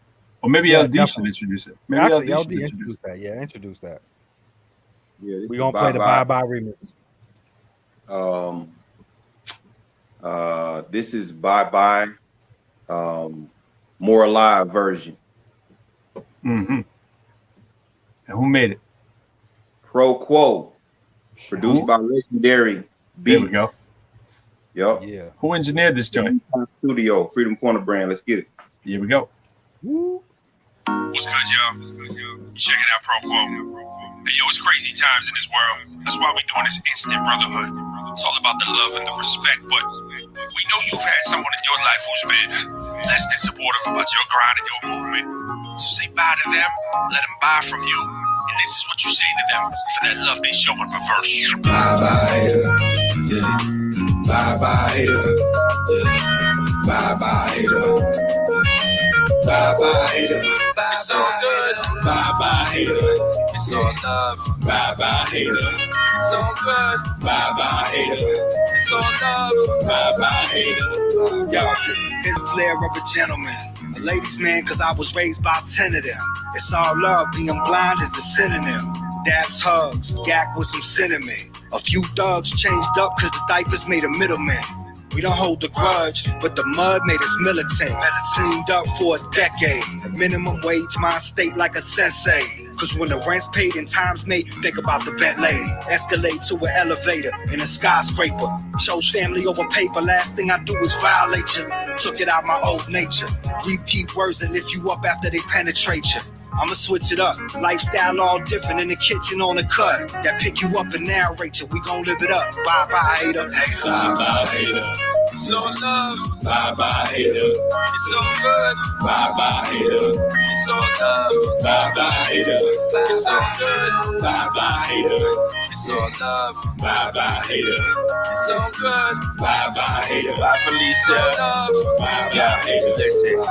maybe Yeah, LD should definitely. introduce it. Maybe Actually, LD LD should introduce introduce it. that. Yeah, introduce that. Yeah, this We're is gonna play the Bye Bye remix. This is Bye Bye, more live version. Mm-hmm. And who made it? ProQuo, produced by Legendary Beats. There we go. Yep. Yeah. Who engineered this joint? Studio, Freedom Corner brand. Let's get it. Here we go. Woo. What's good, y'all? You checking out ProQuo. Hey, yo, it's crazy times in this world. That's why we're doing this instant brotherhood. It's all about the love and the respect, but we know you've had someone in your life who's been less than supportive about your grind and your movement. So say bye to them, let them buy from you, and this is what you say to them for that love they show in reverse. Bye bye hater, yeah. Bye bye hater, yeah. Bye bye hater, bye bye hater. It's all good. Bye bye hater, It's all love. bye bye hater, It's all good. bye bye hater, It's all love. bye bye hater. Yo, here's a flair of a gentleman, a ladies' man, cause I was raised by 10 of them. It's all love, being blind is the synonym. Dabs, hugs, yak with some cinnamon. A few thugs changed up cause the diapers made a middleman. We don't hold the grudge, but the mud made us militant. Teamed up for a decade. Minimum wage, mind state like a sensei. Cause when the rent's paid and time's made, think about the Bentley. Escalate to an elevator in a skyscraper. Chose family over paper, last thing I do is violate you. Took it out my old nature. Repeat words that lift you up after they penetrate you. I'ma switch it up. Lifestyle all different in the kitchen on the cut. That pick you up and narrate you. We gon' live it up. Bye bye hater. Bye bye hater. It's all love. Bye bye hater. It's all good. Bye bye hater. It's all love. Bye bye hater. It's all good. Bye bye hater. It's all love. Bye bye hater. It's all good. Bye bye hater. Bye, Felicia. Bye bye hater. Listen.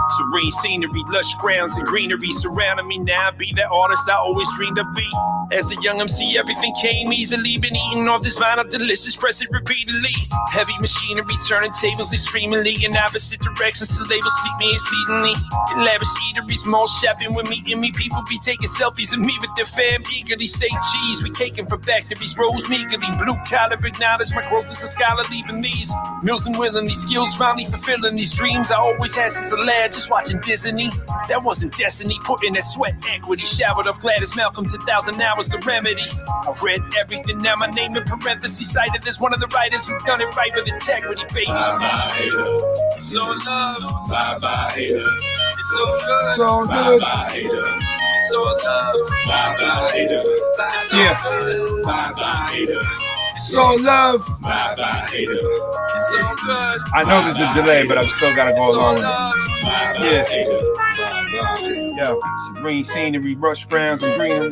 Serene scenery, lush grounds and greenery surrounding me now. Be the artist I always dreamed to be. As a young MC, everything came easily. Been eating off this vinyl, delicious, press it repeatedly. Heavy machinery, turning tables extremely in opposite directions till they will seek me exceedingly. In lavish eateries, mall shopping with meeting me. People be taking selfies of me with their fam eagerly. Say cheese, we caking from factories, rose meagerly. Blue collar, acknowledge my growth as a scholar, leaving these mills and willing these skills, finally fulfilling these dreams I always had since a lad, just watching Disney. That wasn't destiny, putting that sweat equity. Showered of Gladys Malcolm's 1,000 hours, the remedy. I read everything, now my name in parentheses, cited as one of the writers who done it right with integrity, baby. Bye bye hater. It's all love. Bye bye hater. It's all good. It's all Bye good. bye hater. It's all love. Bye bye hater. It's all Yeah. good. Bye bye hater. It's all love. Bye bye hater. It's all good. I know there's a delay, but I've still got to It's go along all with it. love. Bye bye Yeah. hater. Bye bye hater. Yeah, serene scenery, rush grounds and greenery.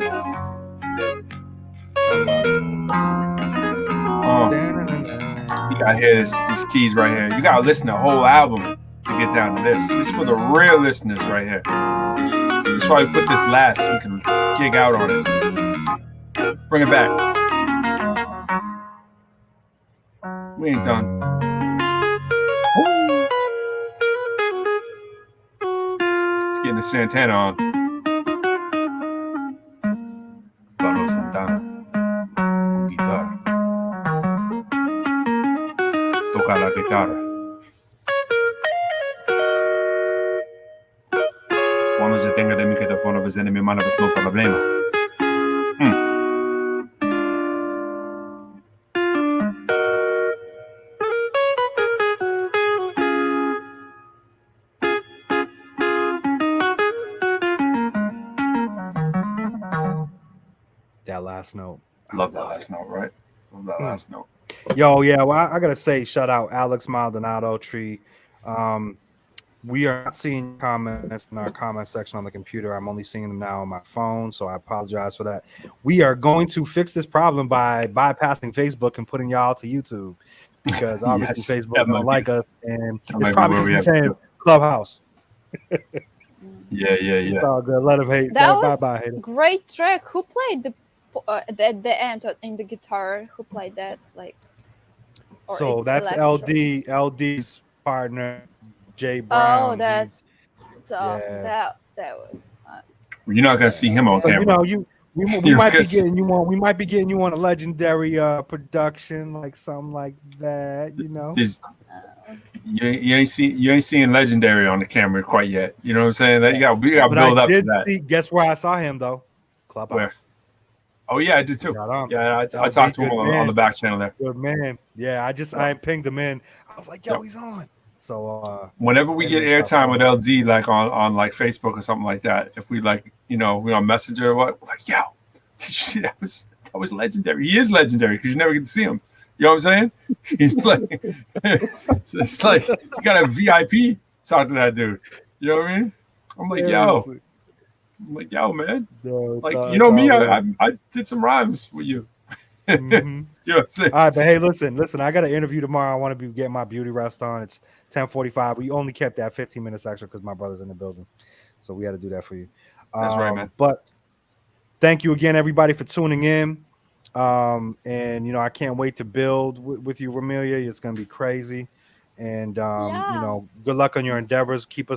You gotta hear these keys right here. You gotta listen to the whole album to get down to this. This is for the real listeners right here. That's why we put this last so we can gig out on it. Bring it back. We ain't done. Ooh. Let's get the Santana on. Carlos Santana. On guitarra. Toca la guitarra. Cuando se tenga de micrófono, pues en mi mano, pues no problema. That last note. Love that last note, right? Love that last note. Yo, yeah. Well, I gotta say, shout out Alex Maldonado Tree. We are not seeing comments in our comment section on the computer. I'm only seeing them now on my phone, so I apologize for that. We are going to fix this problem by bypassing Facebook and putting y'all to YouTube, because obviously Yes, Facebook don't like us, and that it's might be probably where we just have me to saying Clubhouse. Yeah. It's all good. Let them hate. That Bye was bye, hater. great track. Who played the end in the guitar? Who played that? Like, or So it's that's electric? LD's partner, Jay Brown. Oh, that's yeah. that was. You're not gonna see him on So camera. we You're might be gonna see- getting you on. We might be getting you on a legendary production, like something like that. You know. There's- You ain't seeing Legendary on the camera quite yet. You know what I'm saying? That we got to build up to that. See, guess where I saw him though? Clubhouse. Where? Oh yeah, I did too. Right on. Yeah, I LD, talked to him good on man. the back channel there. Good man. Yeah, I pinged him in. I was like, yo, Yep. he's on. So Whenever we get maybe we'll airtime stop with LD, like on like Facebook or something like that, if we like, we on Messenger or what, we're like, yo, did you see that was Legendary? He is legendary because you never get to see him. You know what I'm saying? He's like, it's like you got a VIP talk to that dude. You know what I mean? I'm like, yo, man. Like, you know me, I did some rhymes with you. Mm-hmm. You know what I'm saying? All right, but hey, listen. I got an interview tomorrow. I want to be getting my beauty rest on. It's 10:45. We only kept that 15 minutes extra because my brother's in the building, so we had to do that for you. That's right, man. But thank you again, everybody, for tuning in. And I can't wait to build with you, Ramilya. It's gonna be crazy. And good luck on your endeavors. Keep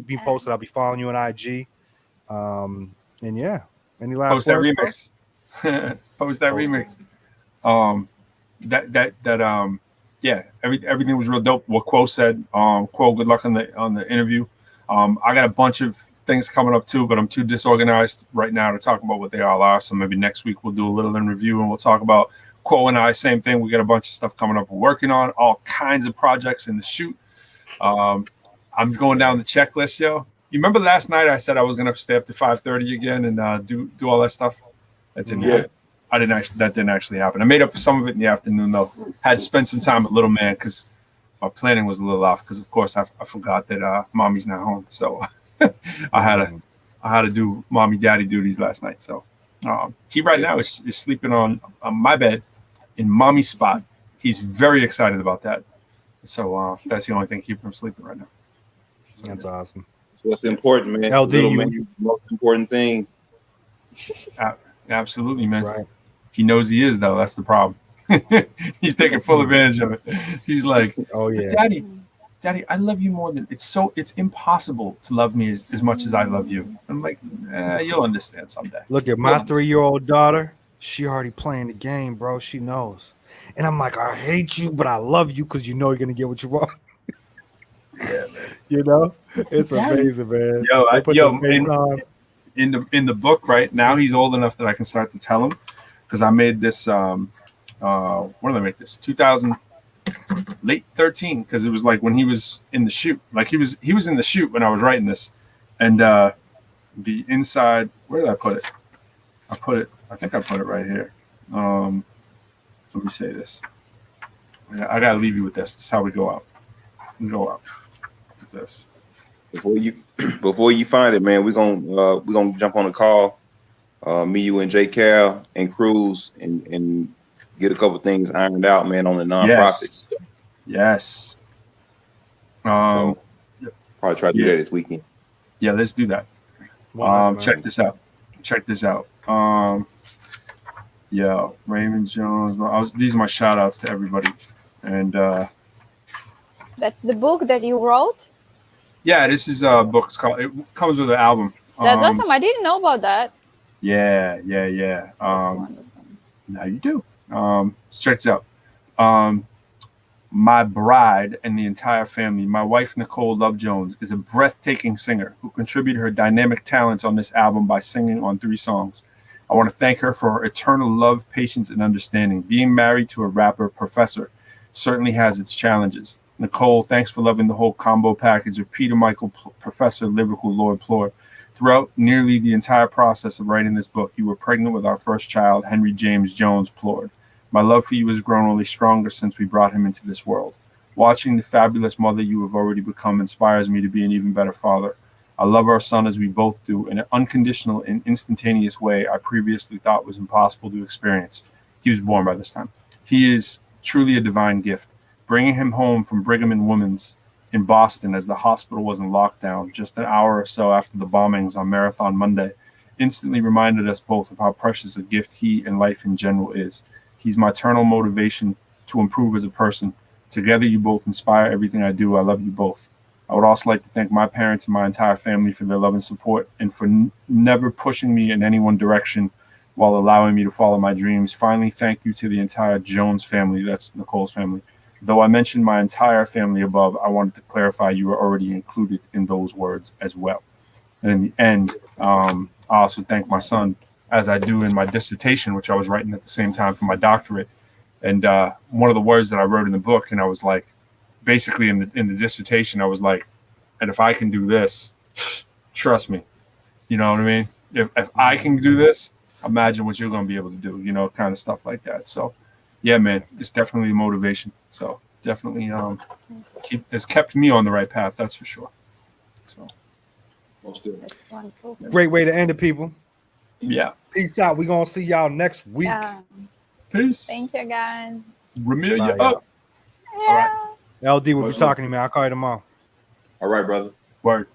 me posted. I'll be following you on IG. And yeah, any last Post that words, remix. Post that remix. Everything was real dope. What Quo said. Quo, good luck on the interview. I got a bunch of things coming up too, but I'm too disorganized right now to talk about what they all are. So maybe next week we'll do a little in review and we'll talk about Quo and I. Same thing. We got a bunch of stuff coming up. We're working on all kinds of projects in the shoot. I'm going down the checklist, yo. You remember last night I said I was gonna stay up to 5:30 again and do all that stuff? That didn't happen. That didn't actually happen. I made up for some of it in the afternoon though. Had to spend some time with little man because my planning was a little off. Because of course I forgot that mommy's not home, so I had to do mommy daddy duties last night. So he right now is sleeping on my bed in mommy's spot. He's very excited about that. So that's the only thing keeping him sleeping right now. So, That's awesome. That's what's important, man. LD, Little man, the most important thing. Absolutely, man. Right. He knows he is though. That's the problem. He's taking full advantage of it. He's like, oh yeah, Daddy, I love you more than it's impossible to love me as much as I love you. I'm like, you'll understand someday. Look at my 3-year-old daughter. She already playing the game, bro. She knows. And I'm like, I hate you, but I love you because you know you're gonna get what you want. Yeah, man. It's amazing, man. In the book right now, he's old enough that I can start to tell him because I made this. When did I make this? 2000. Late 13, because it was like when he was in the shoot. Like he was in the shoot when I was writing this, and the inside. Where did I put it? I think I put it right here. Let me say this. I gotta leave you with this. This is how we go out. We go out with this. Before you find it, man, we're gonna jump on a call. Me, you, and J. Cal and Cruz, and get a couple things ironed out, man, on the nonprofits. Yes. So, probably try to do that this weekend. Yeah, let's do that. Check this out. Raymond Jones. These are my shout outs to everybody. And that's the book that you wrote? Yeah, this is a book. It comes with an album. That's awesome. I didn't know about that. Yeah. Now you do. Check this out. My bride and the entire family, my wife, Nicole Love Jones, is a breathtaking singer who contributed her dynamic talents on this album by singing on 3 songs. I want to thank her for her eternal love, patience, and understanding. Being married to a rapper professor certainly has its challenges. Nicole, thanks for loving the whole combo package of Peter Michael, Professor, Lyrical, Lord Plore. Throughout nearly the entire process of writing this book, you were pregnant with our first child, Henry James Jones Plord. My love for you has grown only stronger since we brought him into this world. Watching the fabulous mother you have already become inspires me to be an even better father. I love our son as we both do in an unconditional and instantaneous way I previously thought was impossible to experience. He was born by this time. He is truly a divine gift. Bringing him home from Brigham and Women's in Boston as the hospital was in lockdown just an hour or so after the bombings on Marathon Monday instantly reminded us both of how precious a gift he and life in general is. He's my eternal motivation to improve as a person. Together, you both inspire everything I do. I love you both. I would also like to thank my parents and my entire family for their love and support and for never pushing me in any one direction while allowing me to follow my dreams. Finally, thank you to the entire Jones family. That's Nicole's family. Though I mentioned my entire family above, I wanted to clarify you were already included in those words as well. And in the end, I also thank my son, as I do in my dissertation, which I was writing at the same time for my doctorate. And one of the words that I wrote in the book, and I was like, basically in the dissertation, I was like, and if I can do this, trust me, you know what I mean? If I can do this, imagine what you're going to be able to do, you know, kind of stuff like that. So, yeah, man, it's definitely a motivation. So definitely has kept me on the right path. That's for sure. So That's wonderful. Great way to end it, people. Yeah. Peace out. We're going to see y'all next week. Yeah. Peace. Thank you, guys. Ramilya Bye, up. Yeah. LD will be talking to me. I'll call you tomorrow. All right, brother. Word.